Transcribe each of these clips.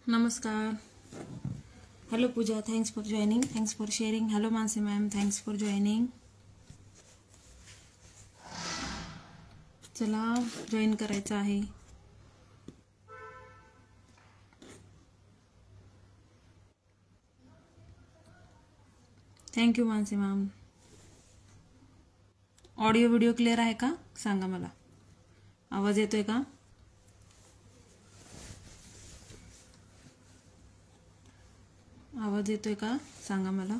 नमस्कार. Hello Pooja, thanks for joining. Thanks for sharing. Hello Mansi ma'am, thanks for joining. चला join करायचं आहे. Thank you Mansi ma'am. Audio video clear आहे का सांगा मला. आवाज येतोय का? आवाज येतोय का सांगा मला.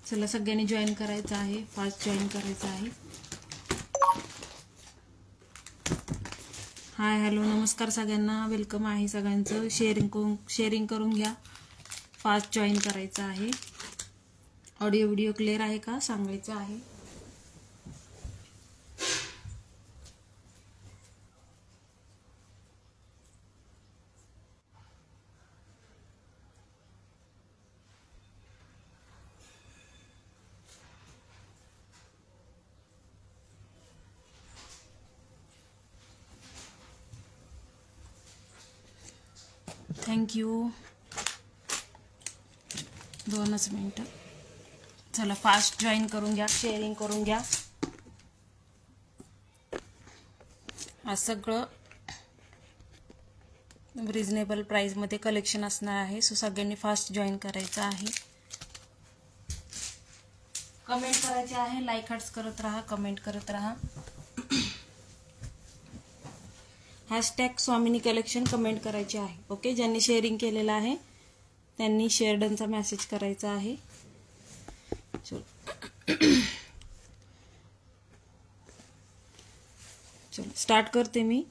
चला सगळ्यांनी जॉइन करायचं आहे. फास्ट जॉइन करायचं आहे. हाय हॅलो नमस्कार सगळ्यांना. वेलकम आहे सगळ्यांचं. शेअरिंग करून घ्या. फास्ट जॉइन करायचं आहे. ऑडिओ व्हिडिओ क्लिअर आहे का सांगायचं आहे. थँक्यू. 2 मिनिटं. चला फास्ट जॉइन करून घ्या. शेअरिंग करून घ्या. आज सगळं रिजनेबल प्राइसमध्ये कलेक्शन असणार आहे. सो सगळ्यांनी फास्ट जॉइन करायचं आहे. कमेंट करायचे आहे. लाईक हार्ट्स करत राहा. कमेंट करत राहा. हॅशटॅग स्वामिनी कलेक्शन कमेंट करायचे आहे. ओके. ज्यांनी शेअरिंग केलेलं आहे त्यांनी शेअर डनचा मेसेज करायचा आहे. चलो स्टार्ट करते. मी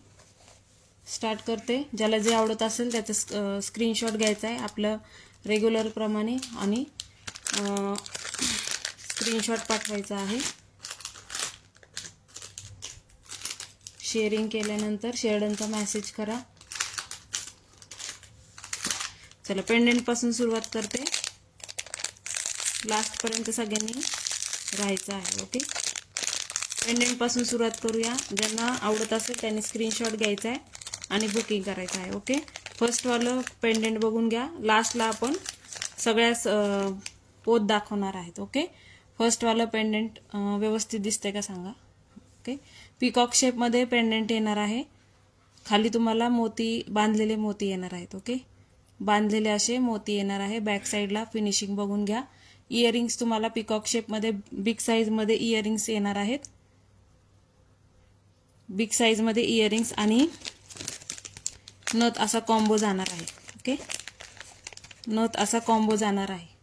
स्टार्ट करते. ज्याला जे आवडत असेल त्याचा स्क्रीनशॉट घ्यायचा आहे आपलं रेग्युलर प्रमाणे आणि स्क्रीनशॉट पाठवायचा आहे. शेअरिंग केल्यानंतर शेअर डनचा मेसेज करा. चला पेंडेंट पासून सुरुवात करते. लास्ट पर्यंत सगळ्यांनी राहायचं आहे. ओके. पेंडेंट पासून सुरुवात करूया. ज्यांना आवडत असेल त्यांनी स्क्रीनशॉट घ्यायचा आहे आणि बुकिंग करायचं आहे. ओके. फर्स्ट वालं पेंडेंट बघून घ्या. लास्टला आपण सगळ्या पोत दाखवणार आहेत. ओके. फर्स्ट वालं पेंडेंट व्यवस्थित दिसतंय का सांगा. ओके. पीकॉक शेप मध्ये पेंडेंट येणार आहे. खाली तुम्हाला मोती बांधलेले मोती येणार आहेत. ओके. बांधलेले असे मोती येणार आहे. बॅक साइडला फिनिशिंग बघून घ्या. इयरिंग्स तुम्हाला पीकॉक शेप मध्ये बिग साइज मध्ये इयरिंग्स येणार आहेत. बिग साइज मध्ये इयरिंग्स आणि नथ असा कॉम्बो जाणार आहे. ओके. नथ असा कॉम्बो जाणार आहे.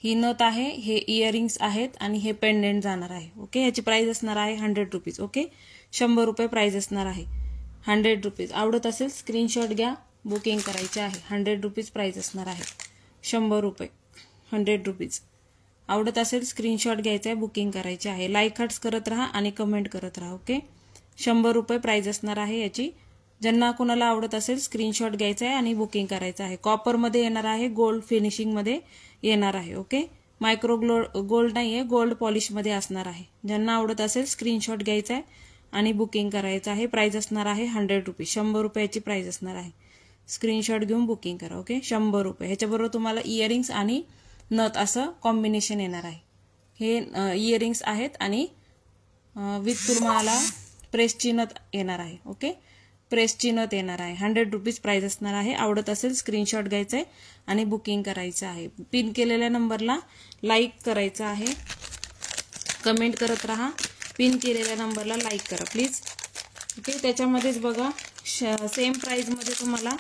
ही नथ आहे, हे इयरिंग्स आहेत आणि हे पेंडेंट जाणार आहे. ओके. याची प्राइस असणार आहे 100 रुपीज. ओके. 100 रुपये प्राइस असणार आहे. 100 रुपीज. आवडत असेल स्क्रीनशॉट घ्या. बुकिंग करायचे आहे. 100 रुपीज प्राइस असणार आहे. 100 रुपये. 100 रुपीज. आवडत असेल स्क्रीनशॉट घ्यायचा आहे. बुकिंग करायचे आहे. लाईक हार्ट्स करत राहा आणि कमेंट करत राहा. ओके. 100 रुपये प्राइस असणार आहे याची. ज्यांना कोणाला आवडत असेल स्क्रीनशॉट घ्यायचा आहे आणि बुकिंग करायचं आहे. कॉपर मध्ये येणार आहे. गोल्ड फिनिशिंग मध्ये येणार आहे. ओके. मायक्रो गोल्ड नाहीये, गोल्ड पॉलिश मध्ये असणार आहे. ज्यांना आवडत असेल स्क्रीनशॉट घ्यायचा आहे आणि बुकिंग करायचं आहे. प्राइस असणार आहे 100 रुपीज. 100 रुपयाची प्राइस असणार आहे. स्क्रीनशॉट घेऊन बुकिंग करा. ओके. 100 रुपये. ह्याच्याबरोबर तुम्हाला इयरिंग्स आणि नथ असं कॉम्बिनेशन येणार आहे. हे इयरिंग्स आहेत आणि विथ तुम्हाला प्रेसची नथ येणार आहे. ओके. प्रेसची नथ येणार आहे. 100 रुपीज प्राइस असणार आहे. आवडत असेल स्क्रीनशॉट घ्यायचा आहे आणि बुकिंग करायचं आहे. पिन केलेल्या नंबरला लाईक करायचं आहे. कमेंट करत राहा. पिन केलेल्या नंबरला लाईक करा प्लीज. ओके. त्याच्यामध्येच बघा सेम प्राइस मध्ये तुम्हाला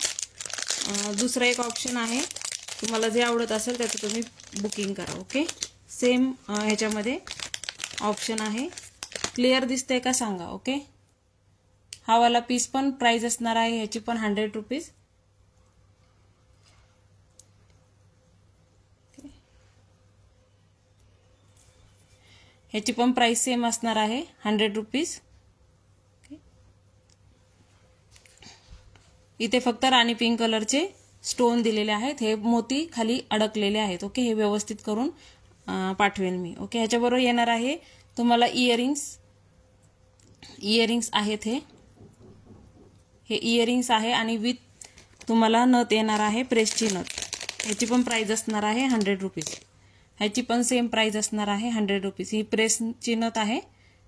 दुसरा एक ऑप्शन आहे. तुम्हाला जे आवडत असेल त्याचं तुम्ही बुकिंग करा. ओके. सेम ह्याच्यामध्ये ऑप्शन आहे. क्लिअर दिसतंय का सांगा. ओके. हा वाला पीस पण प्राइस असणार आहे ह्याची पण 100 रुपीज. ह्याची पण प्राइस सेम असणार आहे 100 रुपीज. इथे फक्त राणी पिंक कलरचे स्टोन दिलेले आहेत. हे मोती खाली अडकलेले आहेत. ओके. हे व्यवस्थित करून पाठवेल मी. ओके. ह्याच्याबरोबर येणार आहे तुम्हाला इयरिंग्स इयरिंग्स आहेत हे इयरिंग्स आहे आणि विथ तुम्हाला नथ येणार आहे प्रेसची नथ. ह्याची पण प्राइस असणार आहे 100 रुपीज. ह्याची पण सेम प्राइस असणार आहे 100 रुपीज. ही प्रेसची नथ आहे,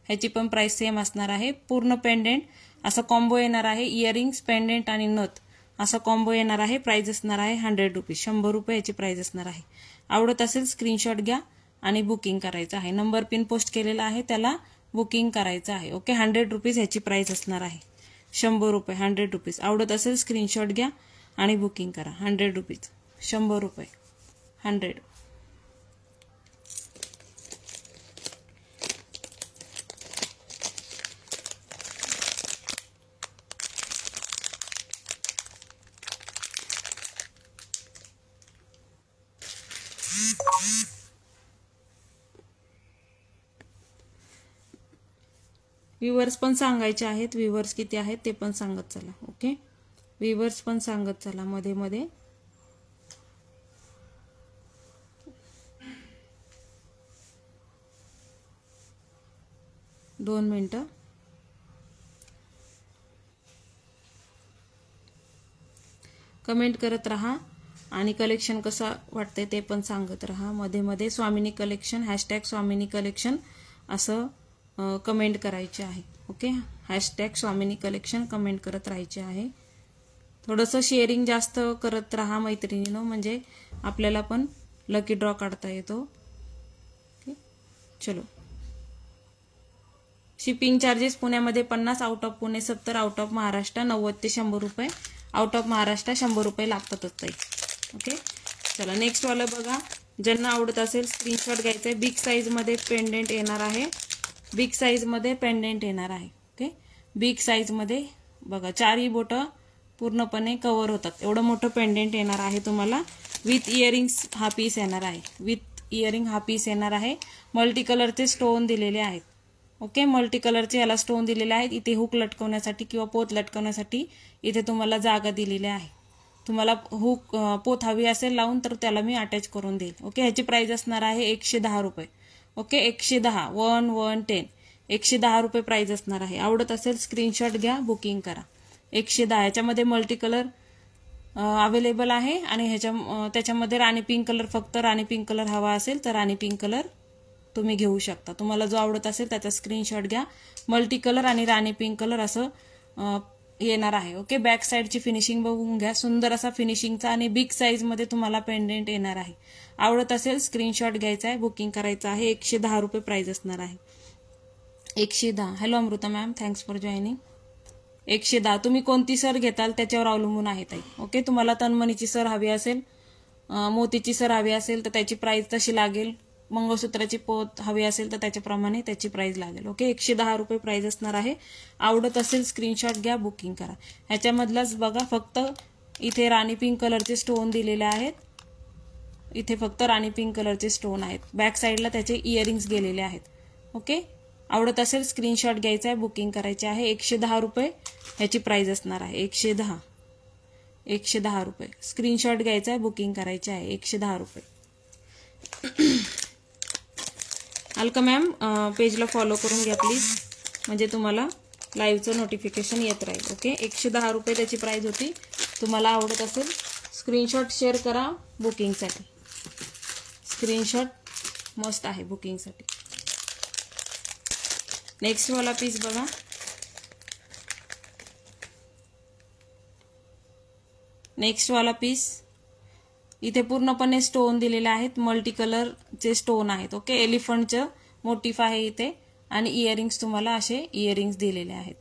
ह्याची पण प्राइस सेम असणार आहे. पूर्ण पेंडेंट असा कॉम्बो येणार आहे. इयरिंग्स, पेंडेंट आणि नथ असा कॉम्बो येणार आहे. प्राइस असणार आहे 100 रुपीज. 100 रुपये याची प्राइस असणार आहे. आवडत असेल स्क्रीनशॉट घ्या आणि बुकिंग करायचं आहे. नंबर पिन पोस्ट केलेला आहे, त्याला बुकिंग करायचं आहे. ओके, 100 रुपीज ह्याची प्राइस असणार आहे. 100 रुपये, 100 रुपीज. आवडत असेल स्क्रीनशॉट घ्या आणि बुकिंग करा. 100 रुपीज, 100 रुपये, 100. व्ह्यूअर्स पण सांगायचे आहेत. व्ह्यूअर्स किती आहेत ते पण सांगत चला. ओके, व्ह्यूअर्स पण सांगत चला मध्ये मध्ये. दोन मिनिटं. कमेंट करत राहा आणि कलेक्शन कसं वाटतंय ते पण सांगत राहा मध्ये मध्ये. स्वामिनी कलेक्शन, हॅशटॅग स्वामिनी कलेक्शन असं कमेंट करायचे आहे. ओके, हॅशटॅग स्वामिनी कलेक्शन कमेंट करत राहायचे आहे. थोडंसं शेअरिंग जास्त करत राहा मैत्रिणींनो, म्हणजे आपल्याला पण लकी ड्रॉ काढता येतो. ओके, चलो. शिपिंग चार्जेस पुण्यामध्ये 50, out of Pune 70, out of Maharashtra 90 ते 100 रुपये. आउट ऑफ महाराष्ट्र 100 रुपये लागतातच ताई. ओके, चला नेक्स्ट वाला बघा. ज्यांना आवडत असेल स्क्रीनशॉट घ्यायचा आहे. बिग साईज मध्ये पेंडेंट येणार आहे. बिग साईज मध्ये पेंडेंट येणार आहे. ओके, बिग साईज मध्ये बघा, चारही बोटं पूर्णपणे कव्हर होतात एवढं मोठं पेंडेंट येणार आहे तुम्हाला. विथ इयरिंग्स हा पीस येणार आहे. विथ इयरिंग हा पीस येणार आहे. मल्टी कलरचे स्टोन दिलेले आहेत. ओके, मल्टी कलरचे याला स्टोन दिलेले आहेत. इथे हुक लटकवण्यासाठी किंवा पोत लटकवण्यासाठी इथे तुम्हाला जागा दिलेली आहे. तुम्हाला हुक पोत हवी असेल लावून तर त्याला मी अटॅच करून देईल. ओके, ह्याची प्राइस असणार आहे 110 रुपये. ओके, 110, 110, 110 रुपये प्राइस असणार आहे. आवडत असेल स्क्रीनशॉट घ्या, बुकिंग करा. 110. ह्याच्यामध्ये मल्टी कलर अवेलेबल आहे आणि त्याच्यामध्ये राणी पिंक कलर, फक्त राणी पिंक कलर हवा असेल तर राणी पिंक कलर तुम्ही घेऊ शकता. तुम्हाला जो आवडत असेल त्याचा स्क्रीनशॉट घ्या. मल्टी कलर आणि राणी पिंक कलर असं येणार आहे. ओके, बॅक साईडची फिनिशिंग बघून घ्या. सुंदर असा फिनिशिंगचा आणि बिग साईज मध्ये तुम्हाला पेंडेंट येणार आहे. आवडत असेल स्क्रीनशॉट घ्यायचा आहे, बुकिंग करायचं आहे. 110 रुपये प्राइस असणार आहे. 110. Hello Amruta ma'am, thanks for joining. 110. तुम्ही कोणती सर घेताल त्याच्यावर अवलंबून आहे ताई. ओके, तुम्हाला तन्मणीची सर हवी असेल, मोतीची सर हवी असेल तर त्याची प्राइस तशी लागेल. मंगळसूत्राची पोत हवी असेल तर त्याच्याप्रमाणे त्याची प्राइस लागेल. ओके, 110 रुपये प्राइस असणार आहे. आवडत असेल स्क्रीनशॉट घ्या, बुकिंग करा. ह्याच्यामधलाच बघा, फक्त इथे राणी पिंक कलरचे स्टोन दिलेले आहेत. इथे फक्त राणी पिंक कलरचे स्टोन आहेत. बॅक साईडला त्याचे इयरिंग्स गेलेले आहेत. ओके, आवडत असेल स्क्रीनशॉट घ्यायचा आहे, बुकिंग करायचे आहे. 110 रुपये ह्याची प्राइस असणार आहे. 110, 110 रुपये. स्क्रीनशॉट घ्यायचा आहे, बुकिंग करायचे आहे. 110 रुपये. अलका मॅम, पेजला फॉलो करून घ्या प्लीज, म्हणजे तुम्हाला लाईव्हचं नोटिफिकेशन येत राहील. ओके, 110 रुपये त्याची प्राइस होती. तुम्हाला आवडत असेल स्क्रीनशॉट शेअर करा बुकिंगसाठी. स्क्रीनशॉट मस्त आहे बुकिंगसाठी. नेक्स्ट वाला पीस बघा. नेक्स्ट वाला पीस इथे पूर्णपणे स्टोन दिलेले आहेत. मल्टी कलरचे स्टोन आहेत. ओके, एलिफंटचं मोटिफ आहे इथे आणि इयरिंग्स तुम्हाला असे इयरिंग्स दिलेले आहेत.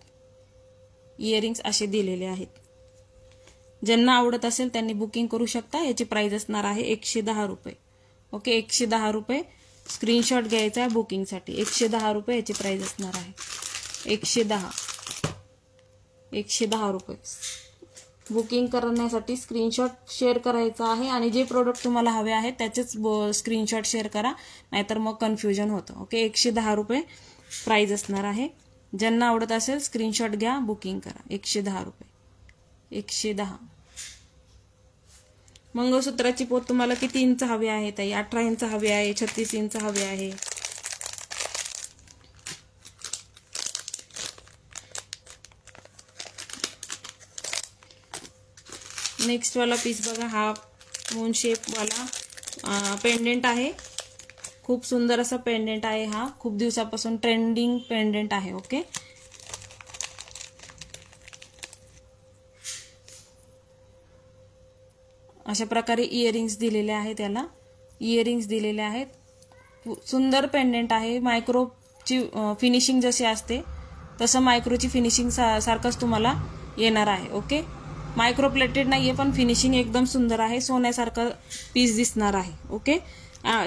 इयरिंग्स असे दिलेले आहेत. ज्यांना आवडत असेल त्यांनी बुकिंग करू शकता. याची प्राइस असणार आहे 110 रुपये. ओके, 110 रुपये. स्क्रीनशॉट घ्यायचा आहे बुकिंगसाठी. 110 रुपये याची प्राइस असणार आहे. 110, 110 रुपये. बुकिंग करण्यासाठी स्क्रीनशॉट शेअर करायचा आहे आणि जे प्रोडक्ट तुम्हाला हवे आहेत त्याचेच स्क्रीनशॉट शेअर करा, नाहीतर मग कन्फ्युजन होतं. ओके, 110 रुपये प्राइस असणार आहे. ज्यांना आवडत असेल स्क्रीनशॉट घ्या, बुकिंग करा. 110 रुपये. 110. मंगळसूत्राची पोत तुम्हाला किती इंच हवी आहे ताई? 18 इंच हवी आहे, 36 इंच हवी आहे. नेक्स्ट वाला पीस बघा, हा मून शेप वाला पेंडेंट आहे. खूप सुंदर असा पेंडेंट आहे. हा खूप दिवसापासून ट्रेंडिंग पेंडेंट आहे. ओके, अशा प्रकारे इयरिंग्स दिलेले आहेत. त्याला इयरिंग्स दिलेले आहेत. सुंदर पेंडेंट आहे. मायक्रोची फिनिशिंग जशी असते तसं मायक्रोची फिनिशिंग सारखंच तुम्हाला येणार आहे. ओके, मायक्रो प्लेटेड नाहीये पण फिनिशिंग एकदम सुंदर आहे. सोन्यासारखं पीस दिसणार आहे. ओके,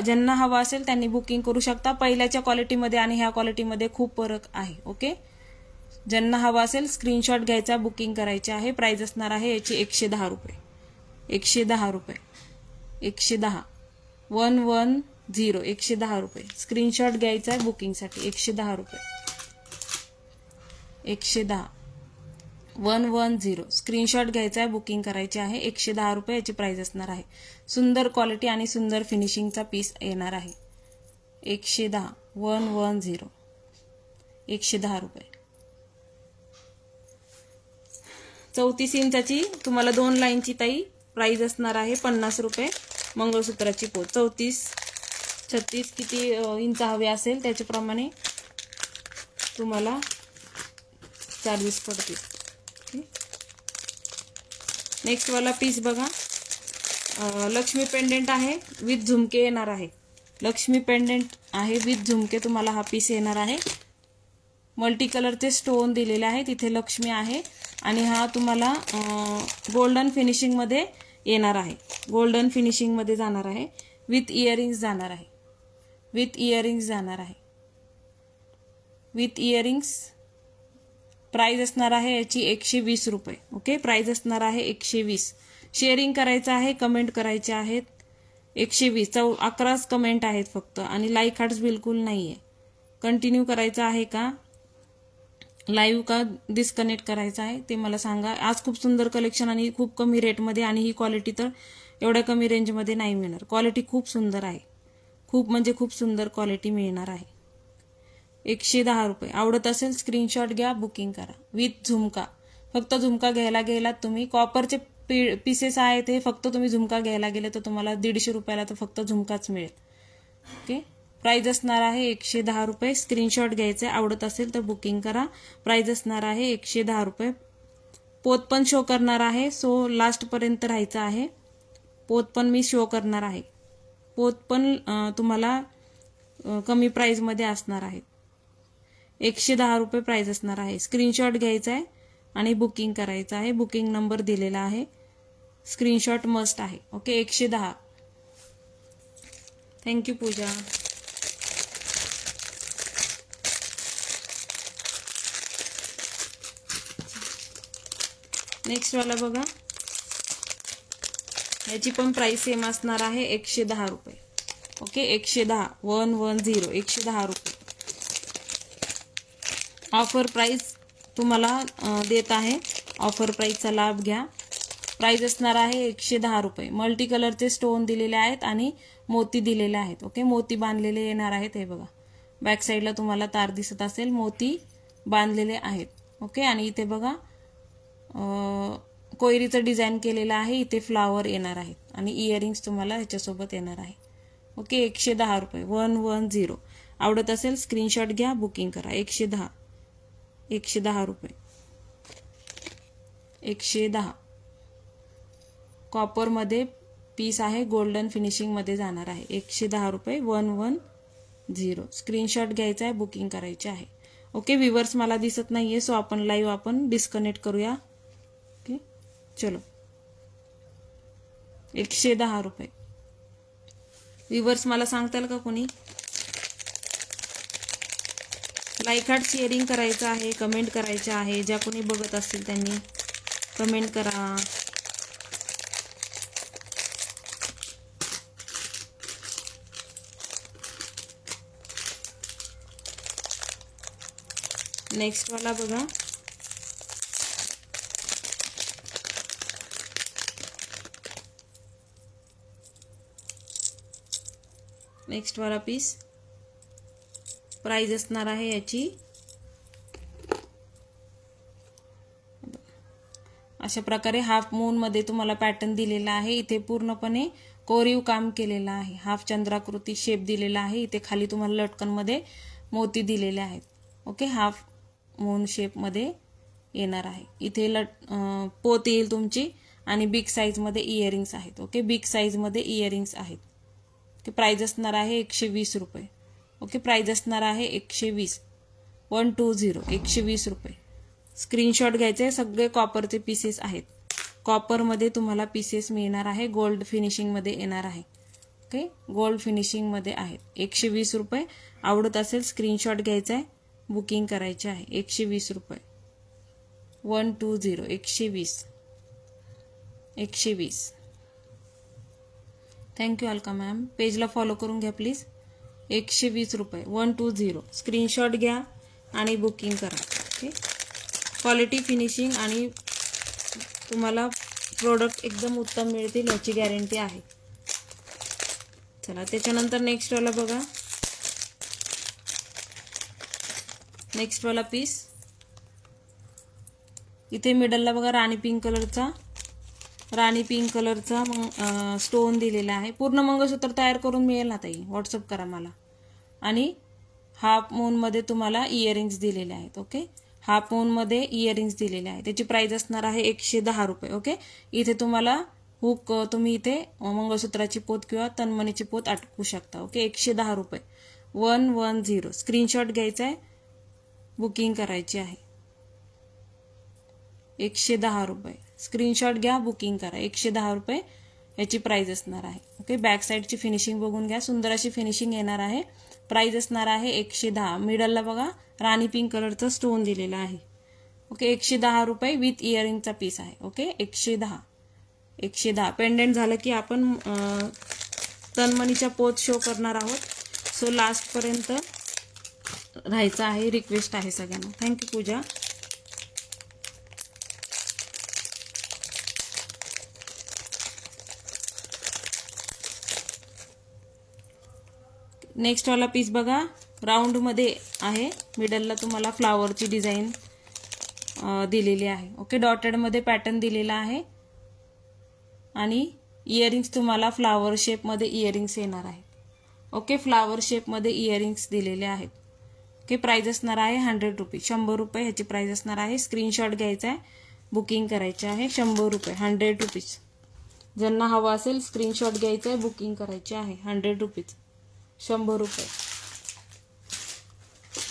ज्यांना हवा असेल त्यांनी बुकिंग करू शकता. पहिल्याच्या क्वालिटीमध्ये आणि ह्या क्वालिटीमध्ये खूप फरक आहे. ओके, ज्यांना हवा असेल स्क्रीनशॉट घ्यायचा, बुकिंग करायचे आहे. प्राइस असणार आहे याची 110 रुपये. 110 रुपये, 110 110 110 रुपये. स्क्रीनशॉट घ्यायचा आहे बुकिंगसाठी. 110 रुपये, 110 110. स्क्रीनशॉट घ्यायचा आहे, बुकिंग करायचे आहे. 110 रुपये याची प्राइस असणार आहे. सुंदर क्वालिटी आणि सुंदर फिनिशिंगचा पीस येणार आहे. 110 110 110 रुपये. 34 इंचाची तुम्हाला 2 लाईनची ताई प्राइस असणार आहे 50 रुपये. मंगळसूत्राची पोत 34 36 किती इंच हवे असेल त्याच्याप्रमाणे तुम्हाला चार्जेस पडतील. नेक्स्ट वाला पीस बघा, लक्ष्मी पेंडेंट आहे विथ झुमके येणार आहे. लक्ष्मी पेंडेंट आहे विथ झुमके तुम्हाला हा पीस येणार आहे. मल्टी कलरचे स्टोन दिलेले आहेत. तिथे लक्ष्मी आहे आणि हा तुम्हाला गोल्डन फिनिशिंग मध्ये येणार आहे. गोल्डन फिनिशिंग मध्ये जाणार आहे. विथ इयरिंग्स जाणार आहे. विथ इयरिंग्स जाणार आहे. With earrings. प्राइस असणार आहे याची 120 रुपये. ओके, प्राइस असणार आहे 120. शेअरिंग करायचं आहे, कमेंट करायचे आहेत. 120 11च कमेंट आहेत फक्त आणि लाईक हार्ट्स बिलकुल नाहीये. कंटिन्यू करायचं आहे का, लाईव्ह का डिस्कनेक्ट करायचं आहे ते मला सांगा. आज खूप सुंदर कलेक्शन आणि खूप कमी रेटमध्ये, आणि ही क्वालिटी तर एवढ्या कमी रेंजमध्ये नाही मिळणार. क्वालिटी खूप सुंदर आहे. खूप म्हणजे खूप सुंदर क्वालिटी मिळणार आहे. 110 रुपये. आवडत असेल स्क्रीनशॉट घ्या, बुकिंग करा. विथ झुमका. फक्त झुमका घ्यायला गेलात तुम्ही, कॉपरचे पीसेस आहेत हे, फक्त तुम्ही झुमका घ्यायला गेले तर तुम्हाला 150 रुपयाला तर फक्त झुमकाच मिळेल. ओके, प्राइस असणार आहे 110 रुपये. स्क्रीनशॉट घ्यायचे, आवडत असेल तर बुकिंग करा. प्राइस असणार आहे 110 रुपये. पोत पण शो करणार आहे, सो लास्ट पर्यंत राहायचं आहे. पोत पण मी शो करणार आहे. पोत पण तुम्हाला कमी प्राइस मध्ये असणार आहे. 110 रुपये प्राइस असणार आहे. स्क्रीनशॉट घ्यायचा आहे आणि बुकिंग करायचं आहे. बुकिंग नंबर दिलेला आहे. स्क्रीनशॉट मस्ट आहे. ओके, 110. थँक्यू पूजा. नेक्स्ट वाला बघा, याची पण प्राइस सेम असणार आहे 110 रुपये. ओके, 110 110 110 रुपये. ऑफर प्राइस तुम्हाला देत आहे. ऑफर प्राइसचा लाभ घ्या. प्राइस असणार आहे 110 रुपये. मल्टी कलरचे स्टोन दिलेले आहेत आणि मोती दिलेले आहेत. ओके, मोती बांधलेले येणार आहेत. हे बघा, बॅक साईडला तुम्हाला तार दिसत असेल, मोती बांधलेले आहेत. ओके, आणि इथे बघा कोयरीचं डिझाईन केलेलं आहे. इथे फ्लावर येणार आहेत आणि इयरिंग्स तुम्हाला ह्याच्यासोबत येणार आहे. ओके, 110 रुपये 110. आवडत असेल स्क्रीनशॉट घ्या, बुकिंग करा. 110 रुपये. 110 कॉपर मध्ये पीस आहे, गोल्डन फिनिशिंग मध्ये जाणार आहे. 110 रुपये 110. स्क्रीनशॉट घ्यायचा आहे, बुकिंग करायचे आहे. ओके, व्ह्यूअर्स मला दिसत नाहीये, सो आपण लाईव्ह आपण डिस्कनेक्ट करूया. ओके, चलो. 110 रुपये. व्ह्यूअर्स मला सांगताल का कोणी? लाईक हार्ट शेअरिंग करायचं आहे, कमेंट करायचं आहे. ज्या कोणी बघत असतील त्यांनी कमेंट करा. नेक्स्ट वाला बघा, नेक्स्ट वाला पीस. प्राइस असणार आहे याची अशा प्रकारे हाफ मून मध्ये तुम्हाला पॅटर्न दिलेला आहे. इथे पूर्णपणे कोरीव काम केलेलं आहे. हाफ चंद्राकृती शेप दिलेला आहे. इथे खाली तुम्हाला लटकन मध्ये मोती दिलेले आहेत. ओके, हाफ मून शेप मध्ये येणार आहे. इथे पोत येईल तुमची आणि बिग साईज मध्ये इयरिंग्स आहेत. ओके, बिग साईज मध्ये इयरिंग्स आहेत. ओके, प्राइस असणार आहे 120 रुपये. ओके, प्राइस असणार आहे 120, 120, 120 रुपये. स्क्रीनशॉट घ्यायचे. सगळे कॉपरचे पीसेस आहेत. कॉपर मध्ये तुम्हाला पीसेस मिळणार आहे. गोल्ड फिनिशिंग मध्ये येणार आहे. ओके, गोल्ड फिनिशिंग मध्ये आहेत. 120 रुपये. आवडत असेल स्क्रीनशॉट घ्यायचा आहे, बुकिंग करायचे आहे. 120 रुपये, 120, 120, 120. Thank you Alka ma'am. पेजला फॉलो करून घ्या प्लीज. 120 रुपये, 120. स्क्रीनशॉट घ्या आणि बुकिंग करा. ओके, क्वालिटी फिनिशिंग आणि तुम्हाला प्रोडक्ट एकदम उत्तम मिळतील याची गॅरंटी आहे. चला, त्याच्यानंतर नेक्स्ट वाला बघा. नेक्स्ट वाला पीस इथे मिडलला बघा राणी पिंक कलरचा स्टोन दिलेला आहे. पूर्ण मंगळसूत्र तयार करून मिळेल ना ताई, व्हॉट्सअप करा मला. आणि हाफ मून मध्ये तुम्हाला इयरिंग्स दिलेले आहेत. ओके, हाफ मून मध्ये इयरिंग्स दिलेले आहे. त्याची प्राइस असणार आहे 110 रुपये. ओके, इथे तुम्हाला हुक, तुम्ही इथे मंगळसूत्राची पोत किंवा तन्मणीची पोत अटकवू शकता. ओके, 110 रुपये, 110. स्क्रीनशॉट घ्यायचा आहे, बुकिंग करायची आहे. 110 रुपये. स्क्रीनशॉट घ्या, बुकिंग करा. 110 रुपये याची प्राइस असणार आहे. ओके, बॅक साईडची फिनिशिंग बघून घ्या. सुंदर अशी फिनिशिंग येणार आहे. प्राइस असणार आहे 110. मिडलला बघा राणी पिंक कलरचा स्टोन दिलेला आहे. ओके, 110 रुपये विथ इयरिंगचा पीस आहे. ओके, 110. पेंडेंट झालं की आपण तन्मणीच्या पोत शो करणार आहोत. सो लास्ट पर्यंत राहायचं आहे. रिक्वेस्ट आहे सगळ्यांना. थँक्यू पूजा. नेक्स्ट वाला पीस बघा, राऊंड मध्ये आहे. मिडलला तुम्हाला फ्लावरची डिझाईन दिलेली आहे. ओके, डॉटेड मध्ये पॅटर्न दिलेला आहे आणि इयरिंग्स तुम्हाला फ्लावर शेप मध्ये इयरिंग्स येणार आहेत. ओके, फ्लावर शेप मध्ये इयरिंग्स दिलेले आहेत. ओके, प्राइस असणार आहे 100 रुपये, 100 रुपये ह्याची प्राइस असणार आहे. स्क्रीनशॉट घ्यायचा आहे, बुकिंग करायचे आहे. 100 रुपये, 100 रुपीज. ज्यांना हवा असेल स्क्रीनशॉट घ्यायचा आहे, बुकिंग करायचे आहे. 100 रुपीज, 100 रुपये,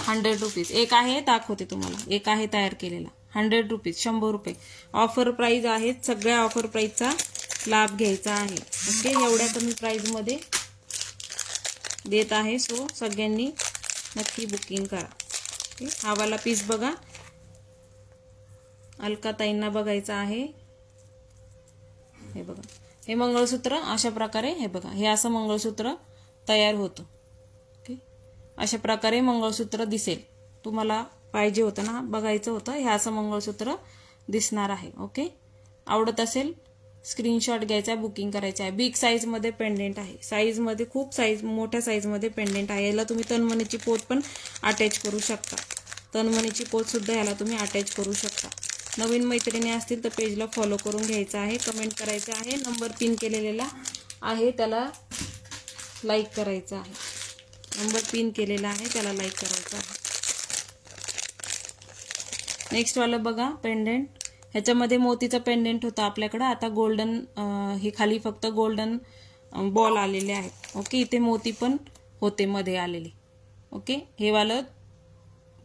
100 रुपीज. एक आहे, दाखवते तुम्हाला. एक आहे तयार केलेला. 100 रुपीज, 100 रुपये. ऑफर प्राइस आहेत. सगळ्या ऑफर प्राइसचा लाभ घ्यायचा आहे. ओके, एवढ्या कमी प्राइस मध्ये देत आहे. सो सगळ्यांनी नक्की बुकिंग करा. ओके, हा वाला पीस बघा, अलका ताईंना बघायचा आहे. हे बघा, हे मंगळसूत्र अशा प्रकारे, हे बघा, हे असं मंगळसूत्र तयार होतं. ओके, अशा प्रकारे मंगळसूत्र दिसेल. तुम्हाला पाहिजे होतं ना, बघायचं होतं. हे असं मंगळसूत्र दिसणार आहे. ओके, आवडत असेल स्क्रीनशॉट घ्यायचा, बुकिंग करायचं आहे. बिग साईज मध्ये पेंडेंट आहे. साईज मध्ये खूप साईज, मोठ्या साईज मध्ये पेंडेंट आहे. याला तुम्ही तन्मणीची पोत पण अटॅच करू शकता. तन्मणीची पोत सुद्धा याला तुम्ही अटॅच करू शकता. नवीन मैत्रिणी असतील तर पेजला फॉलो करून घ्यायचं आहे, कमेंट करायचं आहे. नंबर पिन केलेला आहे त्याला लाईक करायचं आहे. नंबर पिन केलेला आहे त्याला लाईक करायचं आहे. नेक्स्ट वाला बघा, पेंडेंट. ह्याच्यामध्ये मोतीचा पेंडेंट होता आपल्याकडे. आता गोल्डन, हे खाली फक्त गोल्डन बॉल आलेले आहेत. ओके, इथे मोती पण होते मध्ये आलेले. ओके, हे वाला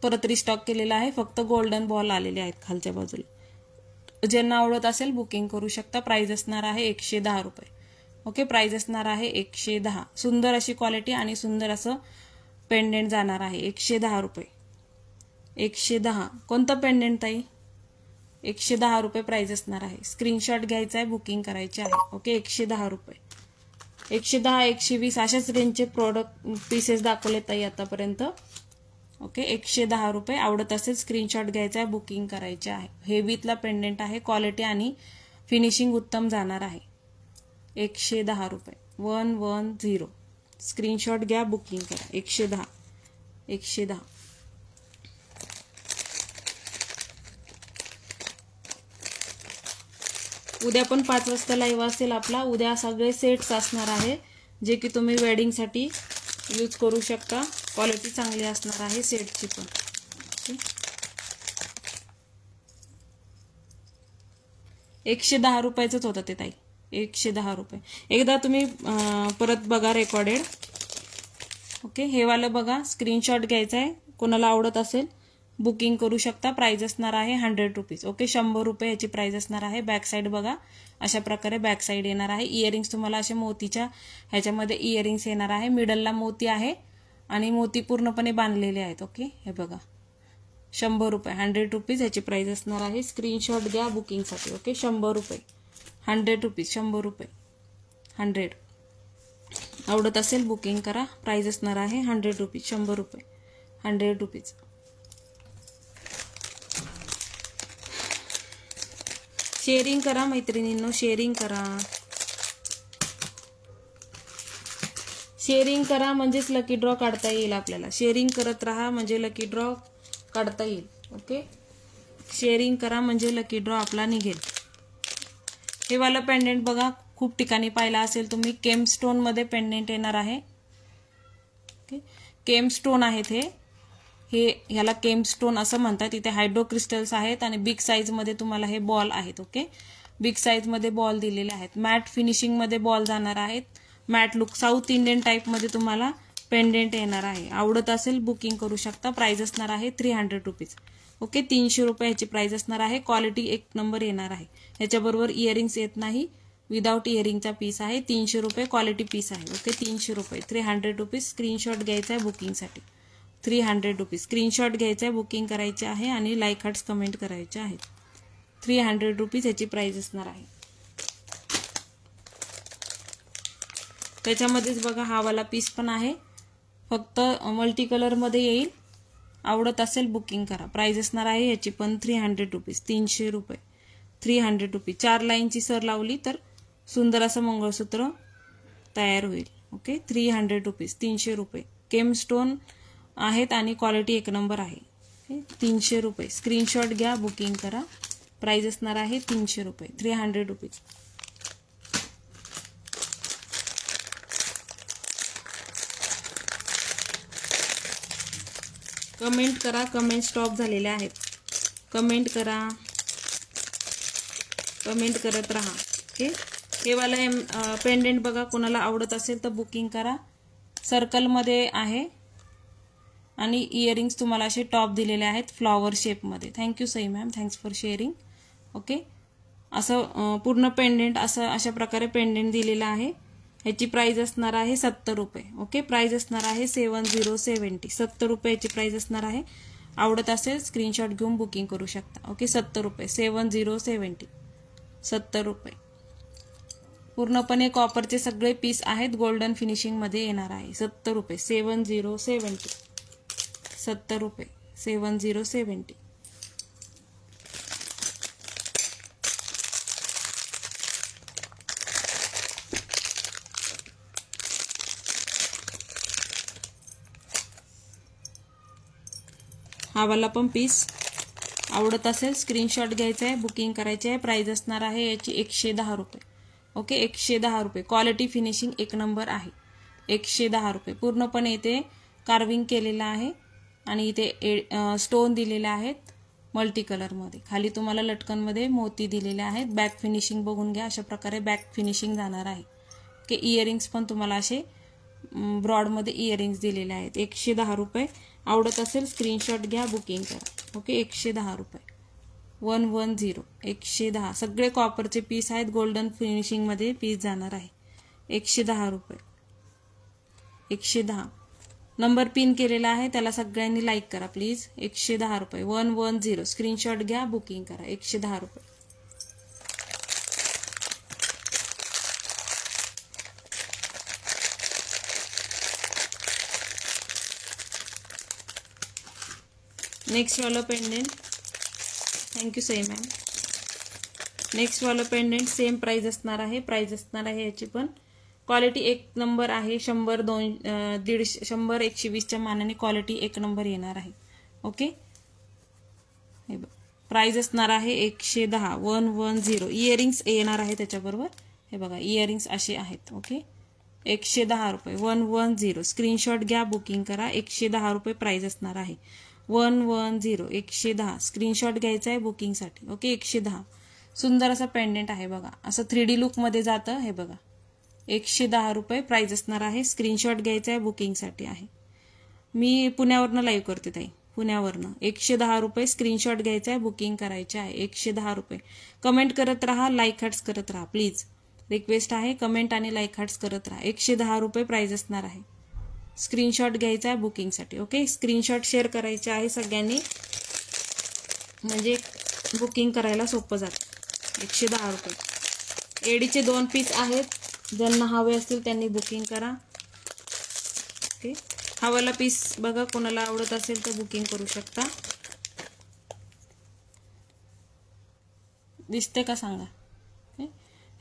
परत रिस्टॉक केलेला आहे. फक्त गोल्डन बॉल आलेले आहेत खालच्या बाजूला. ज्यांना आवडत असेल बुकिंग करू शकता. प्राइस असणार आहे 110 रुपये. ओके, प्राइस असणार आहे 110. सुंदर अशी क्वालिटी आणि सुंदर असं पेंडेंट जाणार आहे. 110 रुपये, 110. कोणतं पेंडेंट ताई? 110 रुपये प्राइस असणार आहे. स्क्रीनशॉट घ्यायचा आहे, बुकिंग करायचे आहे. ओके, 110 रुपये, 110, 120 अशाच रेंजचे प्रोडक्ट पीसेस दाखवले ताई आतापर्यंत. ओके, 110 रुपये. आवडत असेल स्क्रीनशॉट घ्यायचा आहे, बुकिंग करायचे आहे. हेवीतला पेंडेंट आहे. क्वालिटी आणि फिनिशिंग उत्तम जाणार आहे. 110 रुपये, 110. स्क्रीनशॉट घ्या, बुकिंग करा. 110, 110. उद्या पण 5 वाजता लाईव्ह असेल आपला. उद्या सगळे सेट्स असणार आहे जे की तुम्ही वेडिंगसाठी यूज करू शकता. क्वालिटी चांगली असणार आहे सेटची पण. ओके, 110 रुपयाचंच होतं ते ताई, 110 रुपये. एकदा तुम्ही परत बघा रेकॉर्डेड. ओके, हे वालं बघा, स्क्रीनशॉट घ्यायचा आहे. कोणाला आवडत असेल बुकिंग करू शकता. प्राइस असणार आहे 100 रुपीज. ओके, 100 रुपये याची प्राइस असणार आहे. बॅक साईड बघा, अशा प्रकारे बॅक साईड येणार आहे. इयरिंग्स तुम्हाला असे मोतीच्या ह्याच्यामध्ये इयरिंग्स येणार आहे. मिडलला मोती आहे आणि मोती पूर्णपणे बांधलेले आहेत. ओके, हे बघा, 100 रुपये, 100 रुपीज याची प्राइस असणार आहे. स्क्रीनशॉट घ्या बुकिंगसाठी. ओके, 100 रुपये, 100 रुपीज, 100 रुपये, 100. आवडत असेल बुकिंग करा. प्राइस असणार आहे 100 रुपीज, 100 रुपये, 100 रुपीज. शेअरिंग करा मैत्रिणींनो, शेअरिंग करा. शेअरिंग करा म्हणजेच लकी ड्रॉ काढता येईल आपल्याला. शेअरिंग करत राहा म्हणजे लकी ड्रॉ काढता येईल. ओके, शेअरिंग करा म्हणजे लकी ड्रॉ आपला निघेल. हे वाला पेंडेंट बघा, खूप ठिकाणी पाहिला असेल तुम्ही. केम स्टोन मध्ये पेंडेंट येणार आहे. ओके, केम स्टोन आहेत हे ह्याला केम स्टोन असं म्हणतात. इथे हायड्रो क्रिस्टल्स आहेत आणि बिग साईज मध्ये तुम्हाला हे बॉल आहेत. ओके, बिग साईज मध्ये बॉल दिलेले आहेत. मॅट फिनिशिंग मध्ये बॉल जाणार आहेत. Matte look South Indian type मध्ये तुम्हाला पेंडेंट येणार आहे. आवडत असेल बुकिंग करू शकता. प्राइस असणार आहे 300 रुपीज. ओके, 300 रुपये ह्याची प्राइस असणार आहे. क्वालिटी एक नंबर येणार आहे. ह्याच्याबरोबर इयरिंग्स येत नाही, विदाउट इयरिंगचा पीस आहे. 300 रुपये क्वालिटी पीस आहे. ओके, 300 रुपये, 300 रुपीज. स्क्रीनशॉट घ्यायचा आहे बुकिंगसाठी. 300 रुपीज स्क्रीनशॉट घ्यायचा आहे, बुकिंग करायचे आहे आणि लाईक हार्ट्स कमेंट करायचे आहेत. 300 रुपीज ह्याची प्राइस असणार आहे. त्याच्यामध्येच बघा हा वाला पीस पण आहे, फक्त मल्टी कलर मध्ये येईल. आवडत असेल बुकिंग करा. प्राइस असणार आहे याची पण 300 रुपीज, 300 रुपये, 300 रुपीज. 4 लाईनची सर लावली तर सुंदर असं मंगळसूत्र तयार होईल. ओके, 300 रुपीज, 300 रुपये. केम स्टोन आहेत आणि क्वालिटी एक नंबर आहे. 300 रुपये. स्क्रीनशॉट घ्या, बुकिंग करा. प्राइस असणार आहे 300 रुपये, 300 रुपीज. कमेंट करा, कमेंट स्टॉप झालेले आहेत. कमेंट करा, कमेंट करत राहा. ओके, हे वाला पेंडेंट बघा, कोणाला आवडत असेल तर बुकिंग करा. सर्कलमध्ये आहे आणि इयरिंग्स तुम्हाला असे टॉप दिलेले आहेत फ्लॉवर शेपमध्ये. Thank you Sai ma'am, thanks for sharing. Okay, असं पूर्ण पेंडेंट असं अशा प्रकारे पेंडेंट दिलेलं आहे. ह्याची प्राइस असणार आहे 70 रुपये. ओके, प्राइस असणार आहे 7070. 70 रुपये याची प्राइस असणार आहे. आवडत असेल स्क्रीनशॉट घेऊन बुकिंग करू शकता. ओके, 70 रुपये, 7070, 70 रुपये. पूर्णपणे कॉपरचे सगळे पीस आहेत. गोल्डन फिनिशिंग मध्ये येणार आहे. 70 रुपये, 7070, 70 रुपये, 7070. हा वाला पण पीस आवडत असेल स्क्रीनशॉट घ्यायचा आहे, बुकिंग करायची आहे. प्राइस असणार आहे याची 110 रुपये. ओके, 110 रुपये. क्वालिटी फिनिशिंग एक नंबर आहे. 110 रुपये. पूर्णपणे इथे कार्विंग केलेलं आहे आणि इथे स्टोन दिलेले आहेत मल्टी कलरमध्ये. खाली तुम्हाला लटकनमध्ये मोती दिलेले आहेत. बॅक फिनिशिंग बघून घ्या, अशा प्रकारे बॅक फिनिशिंग जाणार आहे. ओके, इयरिंग्स पण तुम्हाला असे ब्रॉडमध्ये इयरिंग्स दिलेले आहेत. 110 रुपये. आवडत असेल स्क्रीनशॉट घ्या, बुकिंग करा. ओके, 110 रुपये, 110, 110. सगळे कॉपरचे पीस आहेत. गोल्डन फिनिशिंग मध्ये पीस जाणार आहे. 110 रुपये, 110. नंबर पिन केलेला आहे, त्याला सगळ्यांनी लाईक करा प्लीज. 110 रुपये, 110. स्क्रीनशॉट घ्या, बुकिंग करा. 110 रुपये. नेक्स्ट वाला pendant. Thank you Sai ma'am. Next वाला पेंडेंट सेम प्राइस असणार आहे. प्राइस असणार आहे याची पण. क्वालिटी एक नंबर आहे. 100, 150, 120च्या मानाने क्वालिटी एक नंबर येणार आहे. ओके, हे बघ, प्राइस असणार आहे 110 110. इयरिंग्स येणार आहे त्याच्याबरोबर. हे बघा इयरिंग्स असे आहेत. ओके 110 रुपये 110. स्क्रीनशॉट घ्या, बुकिंग करा. 110 रुपये प्राइस असणार आहे. 110 110. स्क्रीनशॉट घ्यायचा आहे बुकिंगसाठी. ओके 110. सुंदर असा पेंडेंट आहे बघा, असं 3D लुक मध्ये जातं. हे बघा 110 रुपये प्राइस असणार आहे. स्क्रीनशॉट घ्यायचा आहे बुकिंगसाठी आहे. मी पुण्यावरनं लाईव्ह करते ताई, पुण्यावरनं. 110 रुपये स्क्रीनशॉट घ्यायचा आहे, बुकिंग करायचे आहे. 110 रुपये. कमेंट करत राहा, लाईक हार्ट्स करत राहा प्लीज. रिक्वेस्ट आहे, कमेंट आणि लाईक हार्ट्स करत राहा. 110 रुपये प्राइस असणार आहे. स्क्रीनशॉट घ्यायचा आहे बुकिंगसाठी. ओके स्क्रीनशॉट शेअर करायचे आहे सगळ्यांनी, म्हणजे बुकिंग करायला सोपं जातं. 110 रुपये. एडीचे 2 पीस आहेत, ज्यांना हवे असतील त्यांनी बुकिंग करा. ओके हवाला पीस बघा, कोणाला आवडत असेल तर बुकिंग करू शकता. दिसते का सांगा.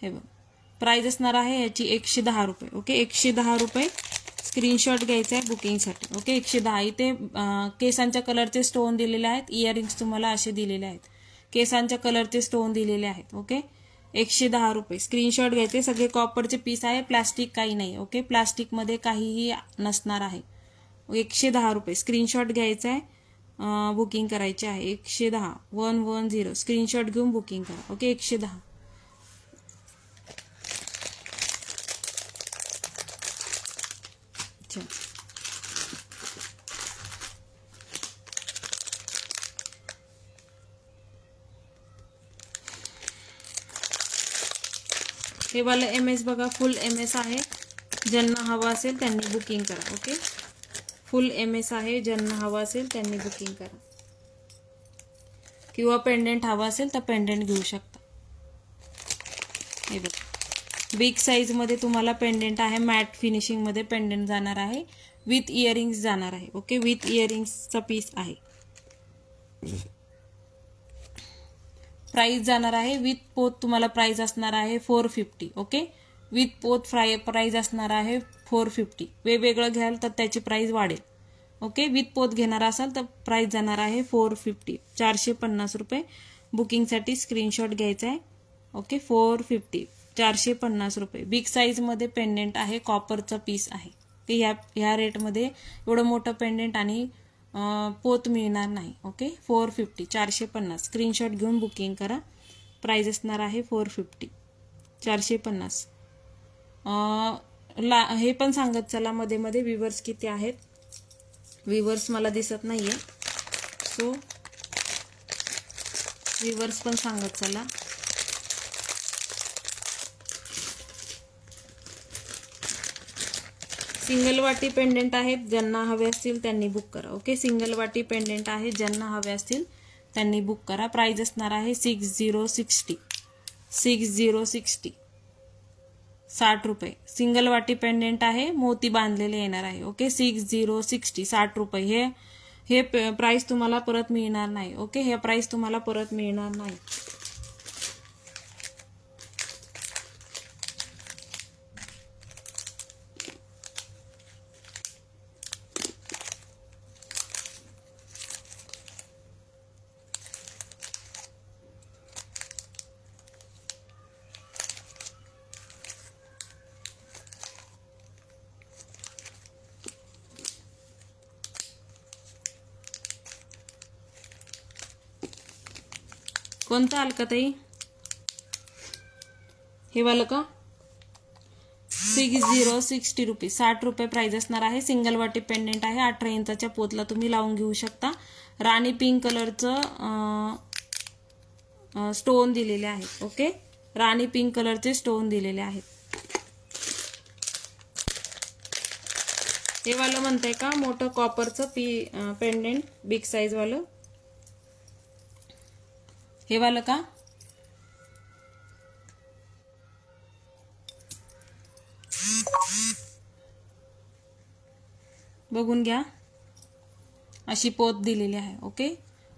हे बघ प्राइस असणार आहे याची 110 रुपये. ओके 110 रुपये. स्क्रीनशॉट घ्यायचा आहे बुकिंगसाठी. ओके 110. इथे केसांच्या कलरचे स्टोन दिलेले आहेत, इयरिंग्स तुम्हाला असे दिलेले आहेत, केसांच्या कलरचे स्टोन दिलेले आहेत. ओके 110 रुपये. स्क्रीनशॉट घ्यायचे. सगळे कॉपरचे पीस आहे, प्लास्टिक काही नाही. ओके प्लास्टिक मध्ये काहीही नसणार आहे. 110 रुपये. स्क्रीनशॉट घ्यायचा आहे, बुकिंग करायचे आहे. 110 110. स्क्रीनशॉट घेऊन बुकिंग करा. ओके 110. हे वाला MS बघा, फुल MS आहे. ज्यांना हवा असेल त्यांनी बुकिंग करा. ओके फुल MS आहे, ज्यांना हवा असेल त्यांनी बुकिंग करा. किंवा पेंडेंट हवा असेल तर पेंडेंट घेऊ शकता. हे बघा बिग साईज मध्ये तुम्हाला पेंडेंट आहे, मॅट फिनिशिंग मध्ये पेंडेंट जाणार आहे, विथ इयरिंग्स जाणार आहे. ओके विथ इयरिंग्सचा पीस आहे. प्राइस जाणार आहे विथ पोत, तुम्हाला प्राइस असणार आहे 450. ओके विथ पोत प्राइस असणार आहे 450. वेगवेगळं घ्याल तर त्याची प्राइस वाढेल. ओके विथ पोत घेणार असाल तर प्राइस जाणार आहे 450 450 रुपये. बुकिंगसाठी स्क्रीनशॉट घ्यायचा आहे. ओके 450 450 रुपये. बिग साईज मध्ये पेंडेंट आहे, कॉपरचा पीस आहे. ते ह्या रेटमध्ये एवढं मोठं पेंडेंट आणि पोत मिळणार नाही. ओके 450 450. स्क्रीनशॉट घेऊन बुकिंग करा. प्राइस असणार आहे 450 450. हे पण सांगत चला मध्ये मध्ये व्ह्यूअर्स किती आहेत. व्ह्यूअर्स मला दिसत नाहीये, सो व्ह्यूअर्स पण सांगत चला. सिंगल वाटी पेंडेंट आहेत, ज्यांना हवे असतील त्यांनी बुक करा. ओके सिंगल वाटी पेंडेंट आहेत, ज्यांना हवे असतील त्यांनी बुक करा. प्राइस असणार आहे 6060 6060 60 रुपये. सिंगल वाटी पेंडेंट आहे, मोती बांधलेले येणार आहे. ओके 6060 60 रुपये. हे प्राइस तुम्हाला परत मिळणार नाही. ओके हे प्राइस तुम्हाला परत मिळणार नाही. कोणतं अलकाताई? हे वालं का? 6060 रुपये 60 रुपये प्राइस असणार आहे. सिंगल वाटी पेंडेंट आहे, 18 इंचाच्या पोतला तुम्ही लावून घेऊ शकता. राणी पिंक कलरचं स्टोन दिलेले आहेत. ओके राणी पिंक कलरचे स्टोन दिलेले आहेत. हे वालं म्हणताय का मोठं कॉपरचं पेंडेंट बिग साईज वालं? हे वालं का? बघून घ्या, अशी पोत दिलेली आहे. ओके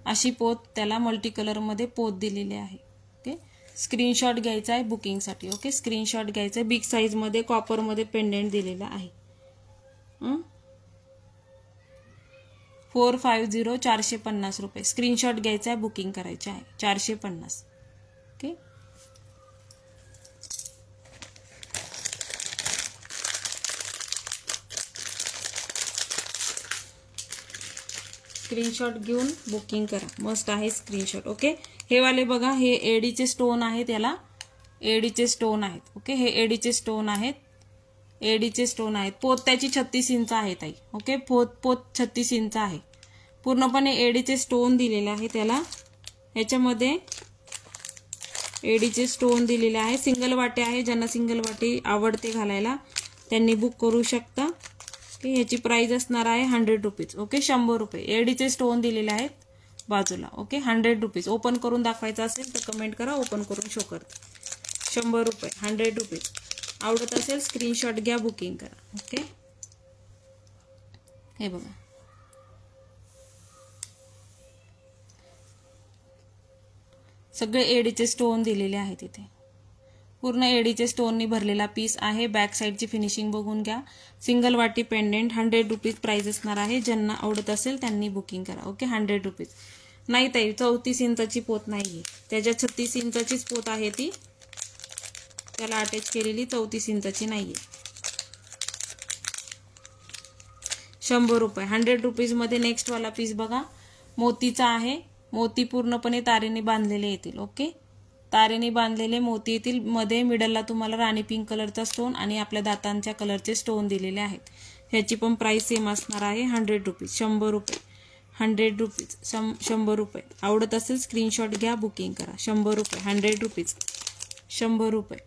अशी पोत, त्याला मल्टी कलर मध्ये पोत दिलेली आहे. ओके स्क्रीनशॉट घ्यायचा आहे बुकिंगसाठी. ओके स्क्रीनशॉट घ्यायचा आहे. बिग साईज मध्ये कॉपर मध्ये पेंडेंट दिलेला आहे. 450 450 रुपये. स्क्रीनशॉट घ्यायचा आहे, बुकिंग करायचे आहे. 450. ओके. स्क्रीनशॉट घेऊन बुकिंग करा. मस्त आहे स्क्रीनशॉट. ओके. हे वाले बघा, हे एडीचे स्टोन आहेत. याला एडीचे स्टोन आहेत. ओके. हे एडीचे स्टोन आहेत. एडीचे स्टोन आहेत. पोत त्याची 36 इंच आहे ताई. ओके. पोत 36 इंच आहे. पूर्णपणे एडीचे स्टोन दिलेले आहे त्याला. याच्यामध्ये एडीचे स्टोन दिलेले आहे. सिंगल वाटे आहे. ज्यांना सिंगल वाटी आवडते घालायला त्यांनी बुक करू शकता. ओके. ह्याची प्राइस असणार आहे 100 रुपीज. ओके. 100 रुपये. एडीचे स्टोन दिलेले आहेत बाजूला. ओके. 100 रुपीज. ओपन करून दाखवायचं असेल तर कमेंट करा, ओपन करून शो करते. 100 रुपये. 100 रुपीज. आवडत असेल स्क्रीनशॉट घ्या, बुकिंग करा. ओके. हे बघा, सगळे एडीचे स्टोन दिलेले आहेत इथे. पूर्ण एडीचे स्टोननी भरलेला पीस आहे. बॅक साईडची फिनिशिंग बघून घ्या. सिंगल वाटी पेंडेंट. 100 रुपीज प्राइस असणार आहे. ज्यांना आवडत असेल त्यांनी बुकिंग करा. ओके. 100 रुपीज. नाही ताई, 34 इंचाची पोत नाहीये. त्याच्या 36 इंचाचीच पोत आहे ती. त्याला अटॅच केलेली 34 इंचाची नाहीये. 100 रुपये. 100 रुपीज मध्ये नेक्स्ट वाला पीस बघा, मोतीचा आहे. मोती पूर्णपणे तारेने बांधलेले येतील. ओके. तारेने बांधलेले मोती येतील. मध्ये मिडलला तुम्हाला राणी पिंक कलरचा स्टोन आणि आपल्या दातांच्या कलरचे स्टोन दिलेले आहेत. ह्याची पण प्राइस सेम असणार आहे 100 रुपीज. 100 रुपये. 100 रुपीज. 100 रुपये. आवडत असेल स्क्रीनशॉट घ्या, बुकिंग करा. 100 रुपये. 100 रुपीज. 100 रुपये.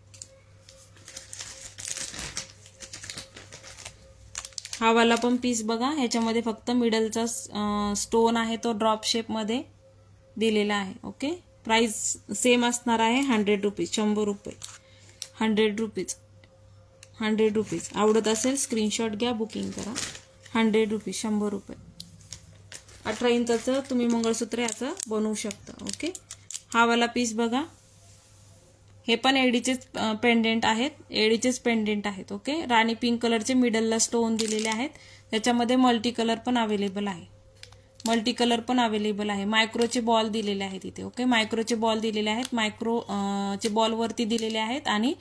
हा वाला पण पीस बघा, ह्याच्यामध्ये फक्त मिडलचा स्टोन आहे तो ड्रॉप शेप मध्ये दिलेला आहे. ओके. प्राइस सेम असणार आहे 100 रुपीज. 100 रुपये. 100 रुपीज. 100 रुपीज. आवडत असेल स्क्रीनशॉट घ्या, बुकिंग करा. 100 रुपीज. 100 रुपये. 18 इंचाचं तुम्ही मंगळसूत्र याचं बनवू शकता. ओके. हा वाला पीस बघा, हे पण एडीचेच पेंडेंट आहेत. एडीचेच पेंडेंट आहेत. ओके. राणी पिंक कलरचे मिडलला स्टोन दिलेले आहेत. त्याच्यामध्ये मल्टी कलर पण अवेलेबल आहे. मल्टी कलर पण अवेलेबल आहे. मायक्रोचे बॉल दिलेले आहेत इथे. ओके. मायक्रोचे बॉल दिलेले आहेत. मायक्रोचे बॉल वरती दिलेले आहेत आणि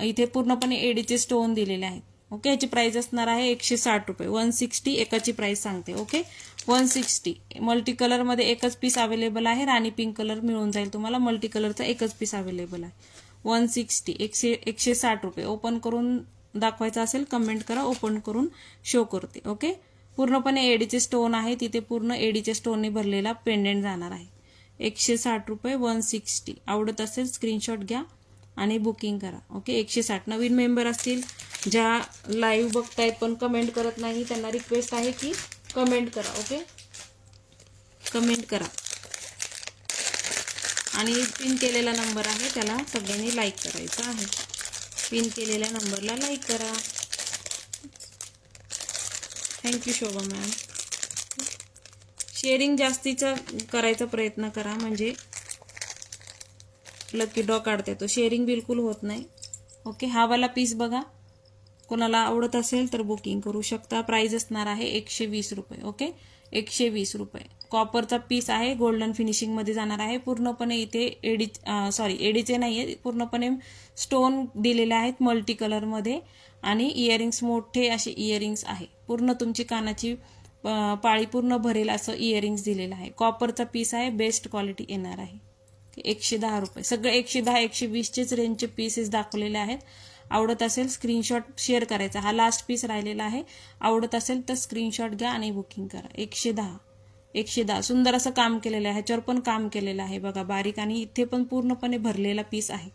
इथे पूर्णपणे एडीचे स्टोन दिलेले आहेत. ओके. याची प्राइस असणार आहे 160 रुपये. 160 एकाची प्राइस सांगते. ओके. 160. मल्टी कलर मध्ये एकच पीस अवेलेबल आहे. राणी पिंक कलर मिळून जाईल तुम्हाला. मल्टी कलरचा एकच पीस अवेलेबल आहे. 160. 160 रुपये. ओपन करून दाखवायचं असेल कमेंट करा, ओपन करून शो करते. ओके. पूर्णपणे एडीचे स्टोन आहे. तिथे पूर्ण एडीच्या स्टोनने भरलेला पेंडेंट जाणार आहे. 160 रुपये. 160. आवडत असेल स्क्रीनशॉट घ्या आणि बुकिंग करा. ओके. 160. नवीन मेंबर असतील ज्या लाईव्ह बघतायत पण कमेंट करत नाही त्यांना रिक्वेस्ट आहे की कमेंट करा. ओके. कमेंट करा आणि पिन केलेला नंबर आहे त्याला सगळ्यांनी लाईक करायचा आहे. पिन केलेल्या नंबरला लाईक करा. थँक्यू शोभा मॅम. शेअरिंग जास्तीचा करायचा प्रयत्न करा म्हणजे लकी ड्रॉ काढता येतो. शेअरिंग बिलकुल होत नाही. ओके. हा वाला पीस बघा, कोणाला आवडत असेल तर बुकिंग करू शकता. प्राइस असणार आहे 120 रुपये. ओके. 120 रुपये. कॉपरचा पीस आहे. गोल्डन फिनिशिंग मध्ये जाणार आहे. पूर्णपणे इथे एडीचे नाहीये. पूर्णपणे स्टोन दिलेले आहेत मल्टी कलर मध्ये आणि इयरिंग्स मोठे असे इयरिंग्स आहे. पूर्ण तुमची कानाची पाळी पूर्ण भरेल असं इयरिंग्स दिलेलं आहे. कॉपरचा पीस आहे. बेस्ट क्वालिटी येणार आहे. 110 रुपये. सगळे 110 120चेच रेंजचे पीसेस दाखवलेले आहेत. आवडत असेल स्क्रीनशॉट शेअर करायचा. हा लास्ट पीस राहिलेला आहे. आवडत असेल तर स्क्रीनशॉट घ्या आणि बुकिंग करा. 110. 110. सुंदर असं काम केलेलं आहे. ह्याच्यावर पण काम केलेलं आहे बघा बारीक आणि इथे पण पूर्णपणे भरलेला पीस आहे.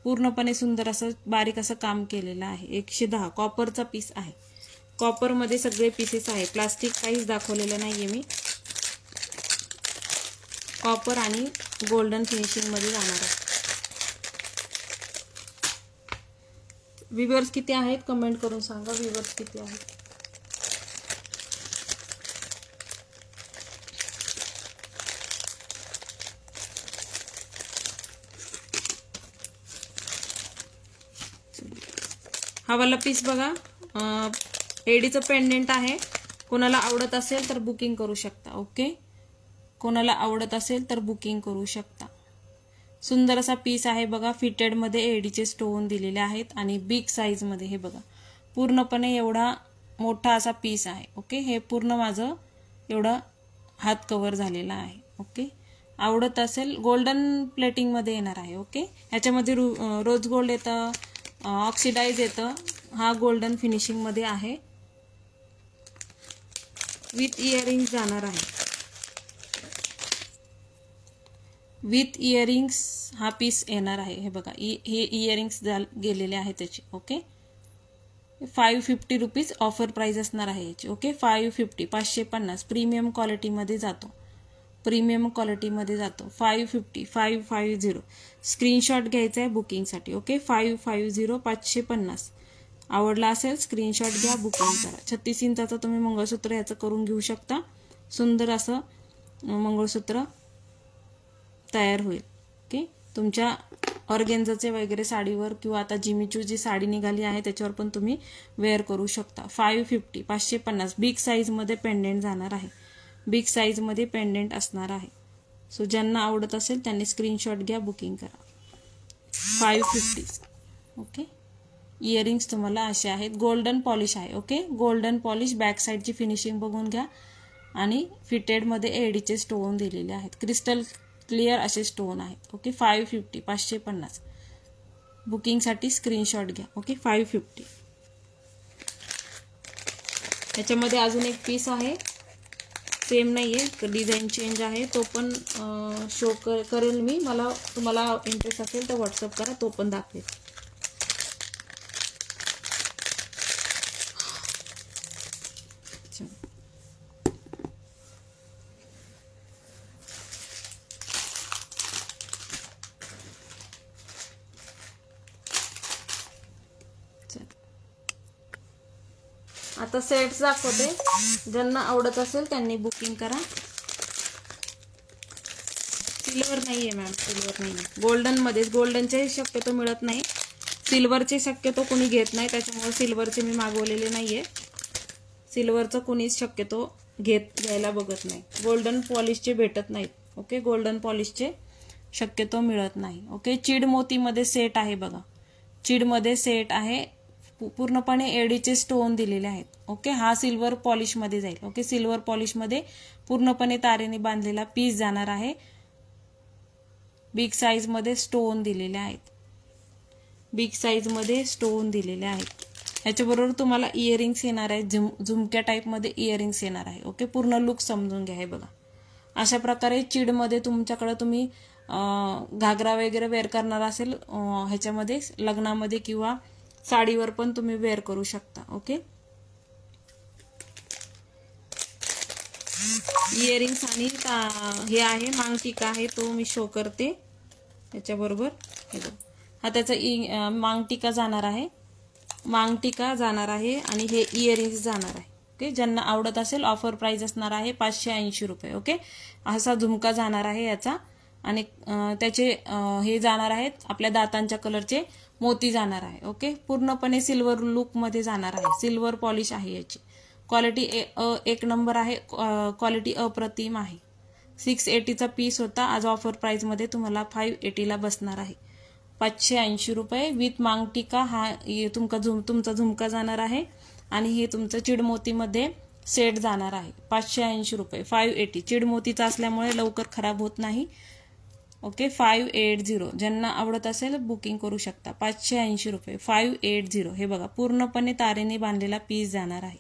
पूर्णपणे सुंदर असं बारीक असं काम केलेलं आहे. 110. कॉपरचा पीस आहे. कॉपर मध्ये सगळे पीसेस आहे. प्लास्टिक काहीच दाखवलेलं नाहीये मी. कॉपर आणि गोल्डन फिनिशिंग मध्ये जाणार आहे. व्ह्यूअर्स किती आहेत कमेंट करून सांगा. व्ह्यूअर्स किती आहेत. हा वाला पीस बघा, एडीचं पेंडेंट आहे. कोणाला आवडत असेल तर बुकिंग करू शकता. ओके, कोणाला आवडत असेल तर बुकिंग करू शकता. सुंदर असा पीस आहे बघा. फिटेड मध्ये एडीचे स्टोन दिलेले आहेत आणि बिग साईज मध्ये हे बघा पूर्णपणे एवढा मोठा असा पीस आहे. ओके, हे पूर्ण माझं एवढं हात कव्हर झालेला आहे. ओके, आवडत असेल गोल्डन प्लेटिंग मध्ये येणार आहे. ओके, ह्याच्यामध्ये रोज गोल्ड येतं, ऑक्सिडाइज येतं. हा गोल्डन फिनिशिंग मध्ये आहे. विथ इयरिंग्स जाणार आहे. विथ इयरिंग्स हा पीस येणार आहे. हे बघा हे इयरिंग्स गेलेले आहे त्याचे. ओके, 550 रुपीज ऑफर प्राइस असणार आहे याची. ओके, 550 550 प्रीमियम क्वालिटीमध्ये जातो. प्रीमियम क्वालिटीमध्ये जातो. 550 550 स्क्रीनशॉट घ्यायचा आहे बुकिंगसाठी. ओके, 550 550 आवडला असेल स्क्रीनशॉट घ्या, बुकिंग करा. 36 इंचाचं तुम्ही मंगळसूत्र याचं करून घेऊ शकता. सुंदर असं मंगळसूत्र तयार होईल. ओके, तुमच्या ऑर्गेन्झाचे वगैरे साडीवर किंवा आता जिमीचू जी साडी निघाली आहे त्याच्यावर पण तुम्ही वेअर करू शकता. 550 550 बिग साईज मध्ये पेंडेंट जाणार आहे. बिग साईज मध्ये पेंडेंट असणार आहे. सो ज्यांना आवडत असेल त्यांनी स्क्रीनशॉट घ्या, बुकिंग करा. 550. ओके, इयरिंग्स तुम्हाला असे आहेत. गोल्डन पॉलिश आहे. Okay, golden polish. बॅक साईडची फिनिशिंग बघून घ्या आणि फिटेड मध्ये एडीचे स्टोन दिलेले आहेत. क्रिस्टल क्लिअर असे स्टोन आहेत. ओके, 550 550 बुकिंगसाठी स्क्रीनशॉट घ्या. ओके, 550. ह्याच्यामध्ये अजून एक पीस आहे, सेम नाहीये, डिझाईन चेंज आहे. तो पण शो करेल मी. मला तुम्हाला इंटरेस्ट असेल तर व्हॉट्सअप करा, तो पण दाखवेल. आता सेट्स दाखवते. ज्यांना आवडत असेल त्यांनी बुकिंग करा. सिल्वर नाहीये मॅम, सिल्वर नाहीये. गोल्डन मध्येच. गोल्डनचे शक्यतो मिळत नाही, सिल्वरचे शक्यतो कोणी घेत नाही, त्याच्यामुळे सिल्वरचे मी मागवलेले नाहीये. सिल्वरचं कोणीच शक्यतो घ्यायला बघत नाही. गोल्डन पॉलिशचे भेटत नाहीत. ओके, गोल्डन पॉलिशचे शक्यतो मिळत नाही. ओके, चीड मोतीमध्ये सेट आहे बघा. चीड मध्ये सेट आहे. पूर्णपणे एडीचे स्टोन दिलेले आहेत. ओके, हा सिल्वर पॉलिश मध्ये जाईल. ओके, सिल्वर पॉलिश मध्ये पूर्णपणे तारेने बांधलेला पीस जाणार आहे. बिग साईज मध्ये स्टोन दिलेले आहेत. बिग साईज मध्ये स्टोन दिलेले आहेत. ह्याच्याबरोबर तुम्हाला इयरिंग्स येणार आहे. झुमक्या टाईप मध्ये इयरिंग्स येणार आहे. ओके, पूर्ण लुक समजून घ्या. हे बघा अशा प्रकारे चीड मध्ये तुमच्याकडे तुम्ही घागरा वगैरे वेअर करणार असेल ह्याच्यामध्ये लग्नामध्ये किंवा साडीवर पण तुम्ही वेअर करू शकता. ओके, इयरिंग्स आणि हे आहे मांगटिका आहे, तो मी शो करते त्याच्याबरोबर. हा त्याचा मांगटिका जाणार आहे. मांगटिका जाणार आहे आणि हे इयरिंग्स जाणार आहे. ओके, ज्यांना आवडत असेल ऑफर प्राइस असणार आहे 580 रुपये. ओके, असा झुमका जाणार आहे याचा आणि त्याचे हे जाणार आहेत आपल्या दातांच्या कलरचे मोती जाणार आहे. ओके, पूर्णपणे सिल्वर लुक मध्ये जाणार आहे. सिल्वर पॉलिश आहे याची. क्वालिटी एक नंबर आहे. क्वालिटी अप्रतिम आहे. 680चा पीस होता. आज ऑफर प्राइस मध्ये तुम्हाला 580ला बसणार आहे. 580 रुपये विथ मांगटिका. हा तुमचा झुमका जाणार आहे आणि हे तुमचं चिडमोतीमध्ये सेट जाणार आहे. 580 रुपये. 580 चिडमोतीचा असल्यामुळे लवकर खराब होत नाही. ओके, 580 ज्यांना आवडत असेल बुकिंग करू शकता. 580 रुपये. 580. हे बघा पूर्णपणे तारेने बांधलेला पीस जाणार आहे.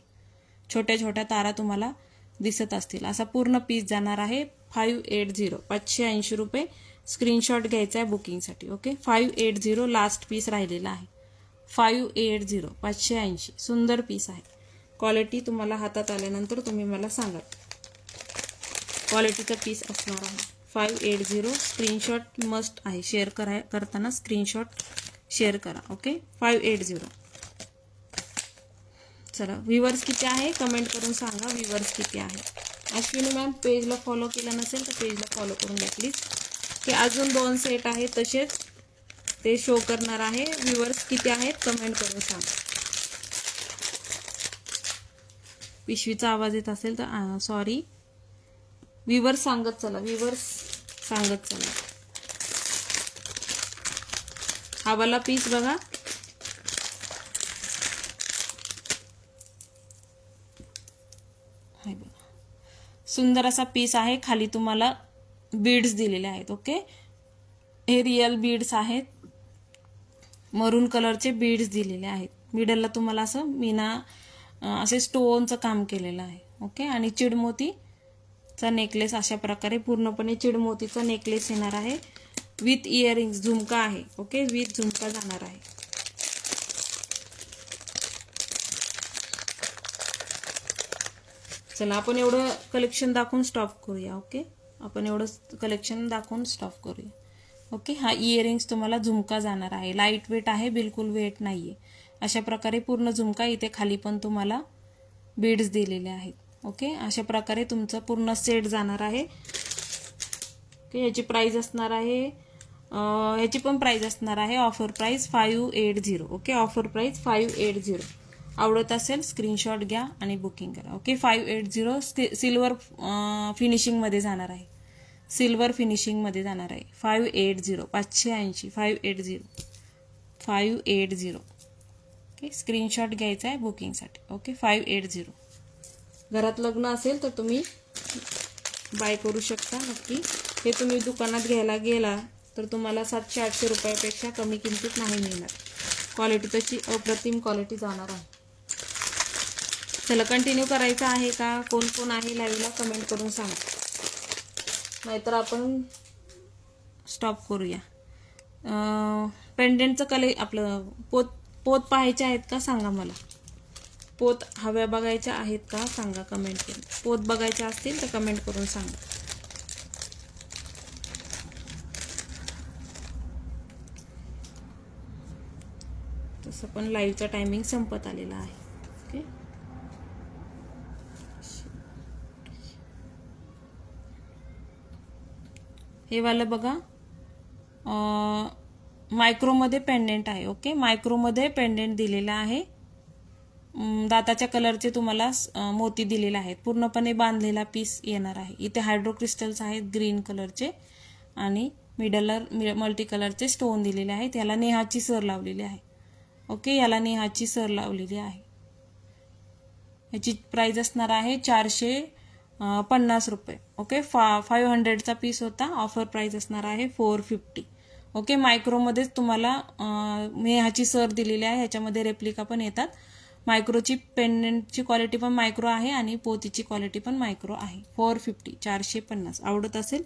छोट्या छोट्या तारा तुम्हाला दिसत असतील असा पूर्ण पीस जाणार आहे. 580 580 रुपये. स्क्रीनशॉट घ्यायचा आहे बुकिंगसाठी. ओके, 580 लास्ट पीस राहिलेला आहे. 580 580 सुंदर पीस आहे. क्वालिटी तुम्हाला हातात आल्यानंतर तुम्ही मला सांगा. क्वालिटीचा पीस असणार आहे. 580 स्क्रीनशॉट मस्ट आहे. शेअर करताना स्क्रीनशॉट शेअर करा. ओके, 580. चला, व्ह्यूअर्स किती आहे कमेंट करून सांगा. व्ह्यूअर्स किती आहे. अश्विनी मॅम पेजला फॉलो केला नसेल तर पेजला फॉलो करून घ्या प्लीज. की अजून 2 सेट आहेत तसेच ते शो करणार आहे. व्ह्यूअर्स किती आहेत कमेंट करून सांगा. पिशवीचा आवाज येत असेल तर सॉरी. व्ह्यूअर्स सांगत चला, व्ह्यूअर्स सांगत चला. हा वाला पीस बघा, सुंदर असा पीस आहे. खाली तुम्हाला बीड्स दिलेले आहेत. ओके, हे रिअल बीड्स आहेत, मरून कलरचे बीड्स दिलेले आहेत. मिडलला तुम्हाला असं मीना असे स्टोनचं काम केलेलं आहे. ओके, आणि चिडमोतीचा नेकलेस अशा प्रकारे पूर्णपणे चिडमोतीचा नेकलेस येणार आहे विथ इयरिंग्स. झुमका आहे. ओके, विथ झुमका जाणार आहे. चला आपण एवढं कलेक्शन दाखवून स्टॉप करूया. ओके, आपण एवढं कलेक्शन दाखवून स्टॉप करूया. ओके, हा इयरिंग्स तुम्हाला झुमका जाणार आहे. लाईट वेट आहे, बिलकुल वेट नाहीये. अशा प्रकारे पूर्ण झुमका, इथे खाली पण तुम्हाला बीड्स दिलेले आहेत. ओके, अशा प्रकारे तुमचा पूर्ण सेट जाणार आहे. ओके, याची प्राइस असणार आहे, याची पण प्राइस असणार आहे offer price 580. Okay, offer price 580. आवडत असेल स्क्रीनशॉट घ्या आणि बुकिंग करा. ओके, 580 सिल्वर फिनिशिंग मध्ये जाणार आहे. सिल्वर फिनिशिंग मध्ये जाणार आहे. 580 580 580. ओके, स्क्रीनशॉट घ्यायचा आहे बुकिंगसाठी. ओके, 580. घरात लग्न असेल तर तुम्ही बाय करू शकता नक्की. हे तुम्ही दुकानात घ्यायला गेला तर तुम्हाला 700-800 रुपयापेक्षा कमी किमतीत नाही मिळणार. क्वालिटी तशी अप्रतिम क्वालिटी जाणार आहे. चला कंटिन्यू करायचं आहे का? कोण कोण आहे लाईव्हला कमेंट करून सांगा, नाहीतर आपण स्टॉप करूया. पेंडेंटचं आपलं पोत पाहायचे आहेत का सांगा मला. पोत हव्या बघायच्या आहेत का सांगा कमेंट करून. पोत बघायचे असतील तर कमेंट करून सांगा. तसं पण लाईव्हचा टायमिंग संपत आलेला आहे. ओके, हे वालं बघा, मायक्रोमध्ये पेंडेंट आहे. ओके, मायक्रोमध्ये पेंडेंट दिलेला आहे. दाताच्या कलरचे तुम्हाला मोती दिलेले आहेत. पूर्णपणे बांधलेला पीस येणार आहे. इथे हायड्रो क्रिस्टल्स आहेत ग्रीन कलरचे आणि मिडलर मल्टी कलरचे स्टोन दिलेले आहेत. याला नेहाची सर लावलेली आहे. ओके, याला नेहाची सर लावलेली आहे. याची प्राइस असणार आहे 450 रुपये. ओके, 500चा पीस होता. ऑफर प्राइस असणार आहे 450. ओके, मायक्रोमध्येच तुम्हाला नेहाची सर दिलेली आहे. ह्याच्यामध्ये रेप्लिका पण येतात. मायक्रोची पेंडेंटची क्वालिटी पण मायक्रो आहे आणि पोतीची क्वालिटी पण मायक्रो आहे. 450 450. आवडत असेल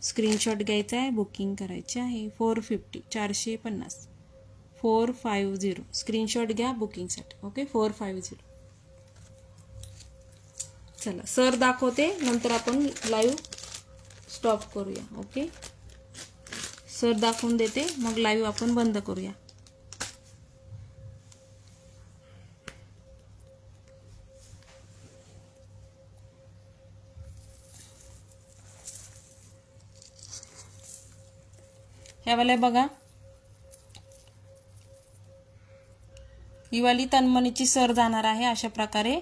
स्क्रीनशॉट घ्यायचा आहे, बुकिंग करायचे आहे. 450 450 450. स्क्रीनशॉट घ्या बुकिंगसाठी. ओके, 450. चला सर दाखवते, नंतर आपण लाईव्ह स्टॉप करूया. ओके, सर दाखवून देते, मग लाईव्ह आपण बंद करूया. ह्यावाल्या बघा, ही वाली तन्मणीची सर जाणार आहे. अशा प्रकारे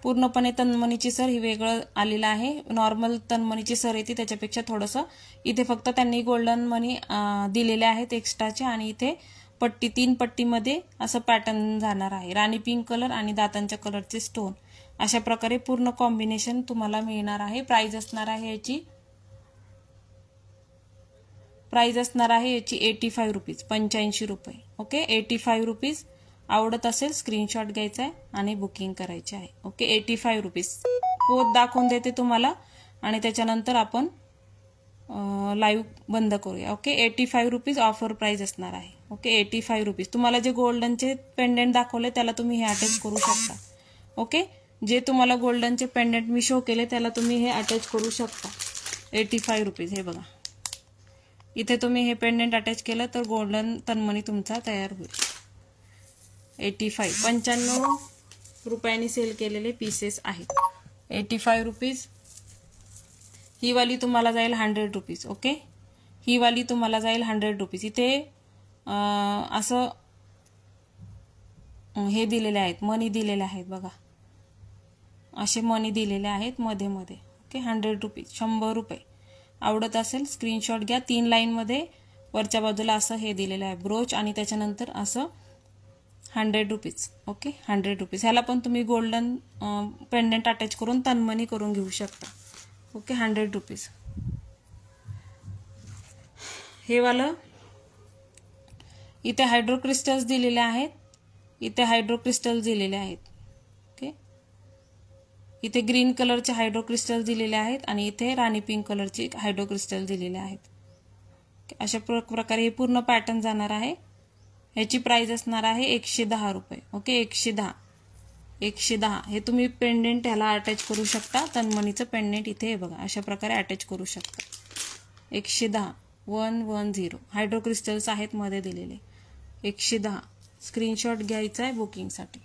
पूर्णपणे तन्मणीची सर ही वेगळं आलेलं आहे. नॉर्मल तन्मणीची सर येते त्याच्यापेक्षा थोडंसं. इथे फक्त त्यांनी गोल्डन मनी दिलेले आहेत एक्स्ट्राचे आणि इथे पट्टी 3 पट्टीमध्ये असं पॅटर्न जाणार आहे. राणी पिंक कलर आणि दातांच्या कलरचे स्टोन अशा प्रकारे पूर्ण कॉम्बिनेशन तुम्हाला मिळणार आहे. प्राइस असणार आहे याची 85 रुपीज 85 रुपये. Okay, 85 rupees. आवडत असेल स्क्रीनशॉट घ्यायचा आहे आणि बुकिंग करायचे आहे. Okay, 85 rupees. पोत दाखवून देते तुम्हाला आणि त्याच्यानंतर आपण लाईव्ह बंद करूया. ओके, 85 रुपीज ऑफर प्राइस असणार आहे. Okay, 85 rupees. तुम्हाला जे गोल्डनचे पेंडेंट दाखवले त्याला तुम्ही हे अटॅच करू शकता. ओके, जे तुम्हाला गोल्डनचे पेंडेंट मी शो केले त्याला तुम्ही हे अटॅच करू शकता. 85 रुपीज. हे बघा, इथे तुम्ही हे पेंडेंट अटॅच केलं तर गोल्डन तन्मणी तुमचा तयार होईल. 85 रुपयांनी सेल केलेले पीसेस आहेत. 85 रुपीज. ही वाली तुम्हाला जाईल 100 रुपीज. ओके, ही वाली तुम्हाला जाईल 100 रुपीज. इथे असं हे दिलेले आहेत, मनी दिलेले आहेत बघा. असे मनी दिलेले आहेत मध्ये मध्ये. ओके, 100 रुपीज, 100 रुपये. आवडत असेल स्क्रीनशॉट घ्या. 3 लाईनमध्ये वरच्या बाजूला असं हे दिलेलं आहे ब्रोच आणि त्याच्यानंतर असं 100 रुपीज. Okay, 100 rupees. ह्याला पण तुम्ही गोल्डन पेंडंट अटॅच करून तनमनी करून घेऊ शकता. Okay, 100 rupees. हे वालं इथे हायड्रो क्रिस्टल्स दिलेले आहेत, इथे हायड्रो क्रिस्टल्स दिलेले आहेत. ओके, इथे ग्रीन कलरचे हायड्रो क्रिस्टल्स दिलेले आहेत आणि इथे राणी पिंक कलरचे हायड्रो क्रिस्टल दिलेले आहेत. अशा प्रकारे हे पूर्ण पॅटर्न जाणार आहे. ह्याची प्राइस असणार आहे 110 रुपये. ओके, 110. हे तुम्ही पेंडेंट ह्याला अटॅच करू शकता. तनमनीचं पेंडेंट इथे हे बघा अशा प्रकारे अटॅच करू शकता. 110, 110 हायड्रो क्रिस्टल्स आहेत मध्ये दिलेले. 110. स्क्रीनशॉट घ्यायचा आहे बुकिंगसाठी.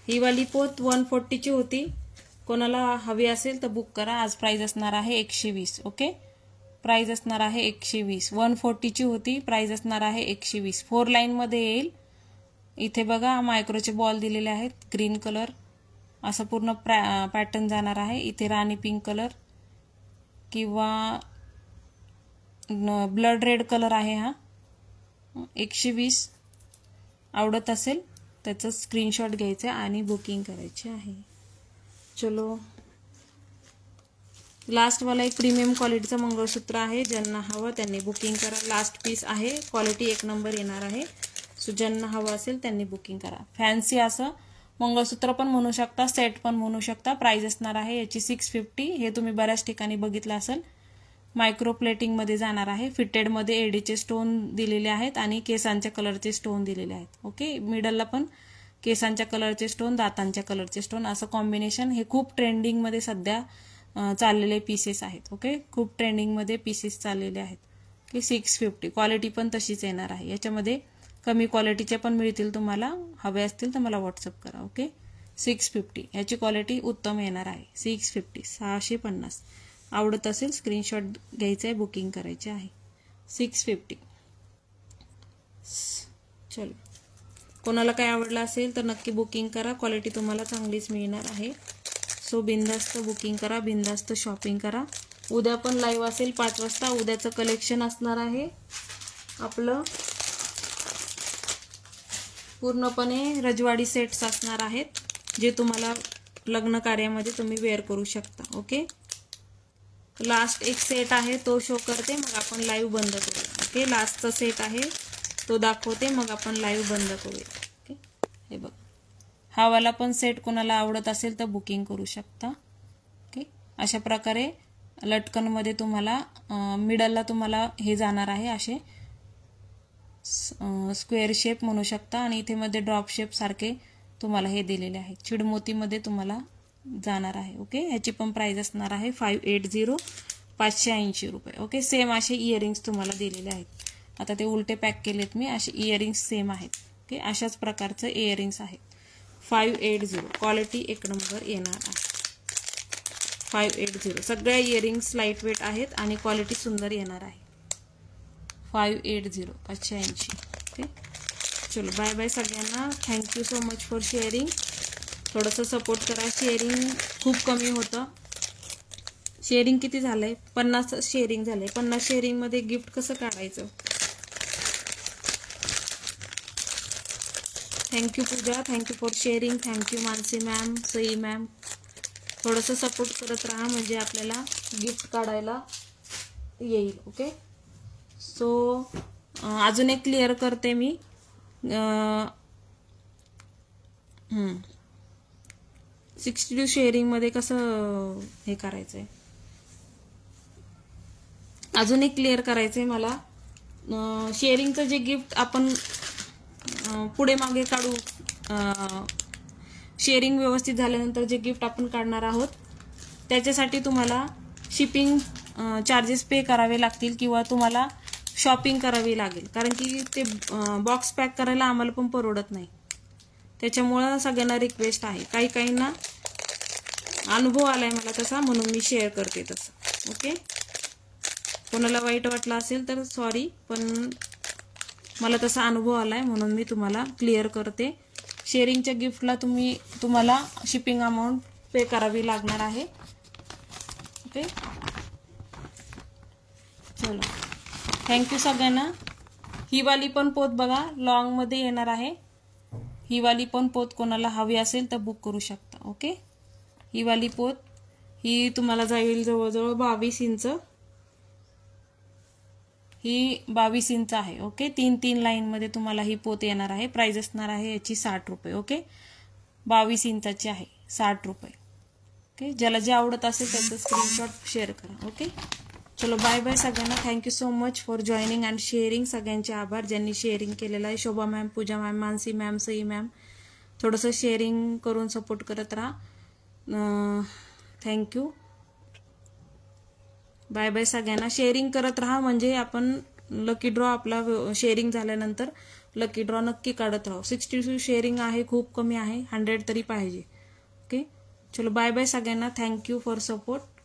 ही वाली पोत 140ची होती. कोणाला हवी असेल तर बुक करा. आज प्राइस असणार आहे 120. ओके, प्राइस असणार आहे 120. 140ची होती, प्राइस असणार आहे 120. 4 लाईनमध्ये येईल. इथे बघा मायक्रोचे बॉल दिलेले आहेत. ग्रीन कलर असं पूर्ण पॅटर्न जाणार आहे. इथे राणी पिंक कलर किंवा ब्लड रेड कलर आहे हा. 120. आवडत असेल त्याचं स्क्रीनशॉट घ्यायचं आणि बुकिंग करायची आहे. चलो, लास्ट वाला एक प्रीमियम क्वालिटीचं मंगळसूत्र आहे. ज्यांना हवं त्यांनी बुकिंग करा. लास्ट पीस आहे. क्वालिटी 1 नंबर येणार आहे. सो ज्यांना हवं असेल त्यांनी बुकिंग करा. फॅन्सी असं मंगळसूत्र पण म्हणू शकता, सेट पण म्हणू शकता. प्राइस असणार आहे याची 650. हे तुम्ही बऱ्याच ठिकाणी बघितलं असेल. मायक्रो प्लेटिंग मध्ये जाणार आहे. फिटेडमध्ये एडीचे स्टोन दिलेले आहेत आणि केसांच्या कलरचे स्टोन दिलेले आहेत. ओके, मिडलला पण केसांच्या कलरचे स्टोन, दातांच्या कलरचे स्टोन असं कॉम्बिनेशन. हे खूप ट्रेंडिंगमध्ये सध्या चाललेले पीसेस आहेत. ओके, खूप ट्रेंडिंगमध्ये पीसेस चाललेले आहेत. ओके, 650. क्वालिटी पण तशीच येणार आहे. याच्यामध्ये कमी क्वालिटीचे पण मिळतील. तुम्हाला हवे असतील तर मला व्हॉट्सअप करा. ओके, 650. याची क्वालिटी उत्तम येणार आहे. 650, 650. आवडत असेल स्क्रीनशॉट घ्यायचा आहे, बुकिंग करायचे आहे. 650. चलो, कोणाला काय आवडलं असेल तर नक्की बुकिंग करा. क्वालिटी तुम्हाला चांगलीच मिळणार आहे. सो बिंदास्त बुकिंग करा, बिंदास्त शॉपिंग करा. उद्या पण लाईव्ह असेल 5 वाजता. उद्याचं कलेक्शन असणार आहे आपलं पूर्णपणे रजवाडी सेट्स असणार आहेत, जे तुम्हाला लग्न कार्यामध्ये तुम्ही वेअर करू शकता. ओके, लास्ट एक सेट आहे तो शो करते, मग आपण लाईव्ह बंद करूया. ओके, लास्टचा सेट आहे तो दाखवते, मग आपण लाईव्ह बंद करूया. ओके, हे बघ, हा वाला पण सेट कोणाला आवडत असेल तर बुकिंग करू शकता. ओके, अशा प्रकारे लटकनमध्ये तुम्हाला मिडलला तुम्हाला हे जाणार आहे असे स्क्वेअर शेप म्हणू शकता आणि इथे मध्ये ड्रॉप शेप सारखे तुम्हाला हे दिलेले आहे. चिडमोतीमध्ये तुम्हाला जाणार आहे. ओके, ह्याची पण प्राइस असणार आहे 580, 580 रुपये. ओके, सेम असे इयरिंग्स तुम्हाला दिलेले आहेत. आता ते उलटे पॅक केलेत मी. असे इयरिंग्स सेम आहेत. ओके, अशाच प्रकारचे इयरिंग्स आहेत. 580. क्वालिटी 1 नंबर येणार आहे. 580. सगळ्या इयरिंग्स लाईट वेट आहेत आणि क्वालिटी सुंदर येणार आहे. 580, 580. ओके, चलो बाय बाय सगळ्यांना. Thank you so much for sharing. थोडंसं सपोर्ट करा. शेअरिंग खूप कमी होतं. शेअरिंग किती झालंय? 50 शेअरिंग झालंय. 50 शेअरिंगमध्ये गिफ्ट कसं काढायचं? Thank you Puja, thank you for sharing. Thank you Mansi ma'am, Sai ma'am. थोडंसं सपोर्ट करत राहा म्हणजे आपल्याला गिफ्ट काढायला येईल. ओके, सो अजून एक क्लिअर करते मी. 62 शेअरिंगमध्ये कसं हे करायचंय, अजून एक क्लिअर करायचंय मला. शेअरिंगचं जे गिफ्ट आपण पुढे मागे काढू, शेअरिंग व्यवस्थित झाल्यानंतर जे गिफ्ट आपण काढणार आहोत त्याच्यासाठी तुम्हाला शिपिंग चार्जेस पे करावे लागतील किंवा तुम्हाला शॉपिंग करावी लागेल, कारण की ते बॉक्स पॅक करायला आम्हाला पण परवडत नाही. त्याच्यामुळं सगळ्यांना रिक्वेस्ट आहे. काही काहींना अनुभव आलाय मला तसा, म्हणून मी शेअर करते तसं. ओके, कोणाला वाईट वाटलं असेल तर सॉरी, पण मला तसा अनुभव आलाय म्हणून मी तुम्हाला क्लिअर करते. शेअरिंगच्या गिफ्टला तुम्हाला शिपिंग अमाऊंट पे करावी लागणार आहे. ओके, चलो थँक्यू सगळ्यांना. ही वाली पण पोत बघा लॉंग मध्ये येणार आहे. ही वाली पण पोत कोणाला हवी असेल तर बुक करू शकता. ओके, ही वाली पोत ही तुम्हाला जाईल जवळजवळ 22 इंच. ही 22 इंच आहे. ओके, 3 लाईन मध्ये तुम्हाला ही पोत येणार आहे. प्राइस असणार आहे याची 60 रुपये. ओके, 22 इंचाची आहे, 60 रुपये. ओके, ज्याला जे आवडत असेल त्याचं स्क्रीनशॉट शेअर करा. ओके, चलो बाय बाय सगळ्यांना. Thank you so much for joining and sharing. सगळ्यांचे आभार ज्यांनी शेअरिंग केलेलं आहे. Shobha ma'am, Pooja ma'am, Manasi ma'am, Sai ma'am, थोडंसं शेअरिंग करून सपोर्ट करत राहा. थँक्यू, बाय बाय सगळ्यांना. शेअरिंग करत राहा म्हणजे आपण लकी ड्रॉ आपला शेअरिंग झाल्यानंतर लकी ड्रॉ नक्की काढत राहू. 62 शेअरिंग आहे, खूप कमी आहे. 100 तरी पाहिजे. ओके, चलो बाय बाय सगळ्यांना. Thank you for support.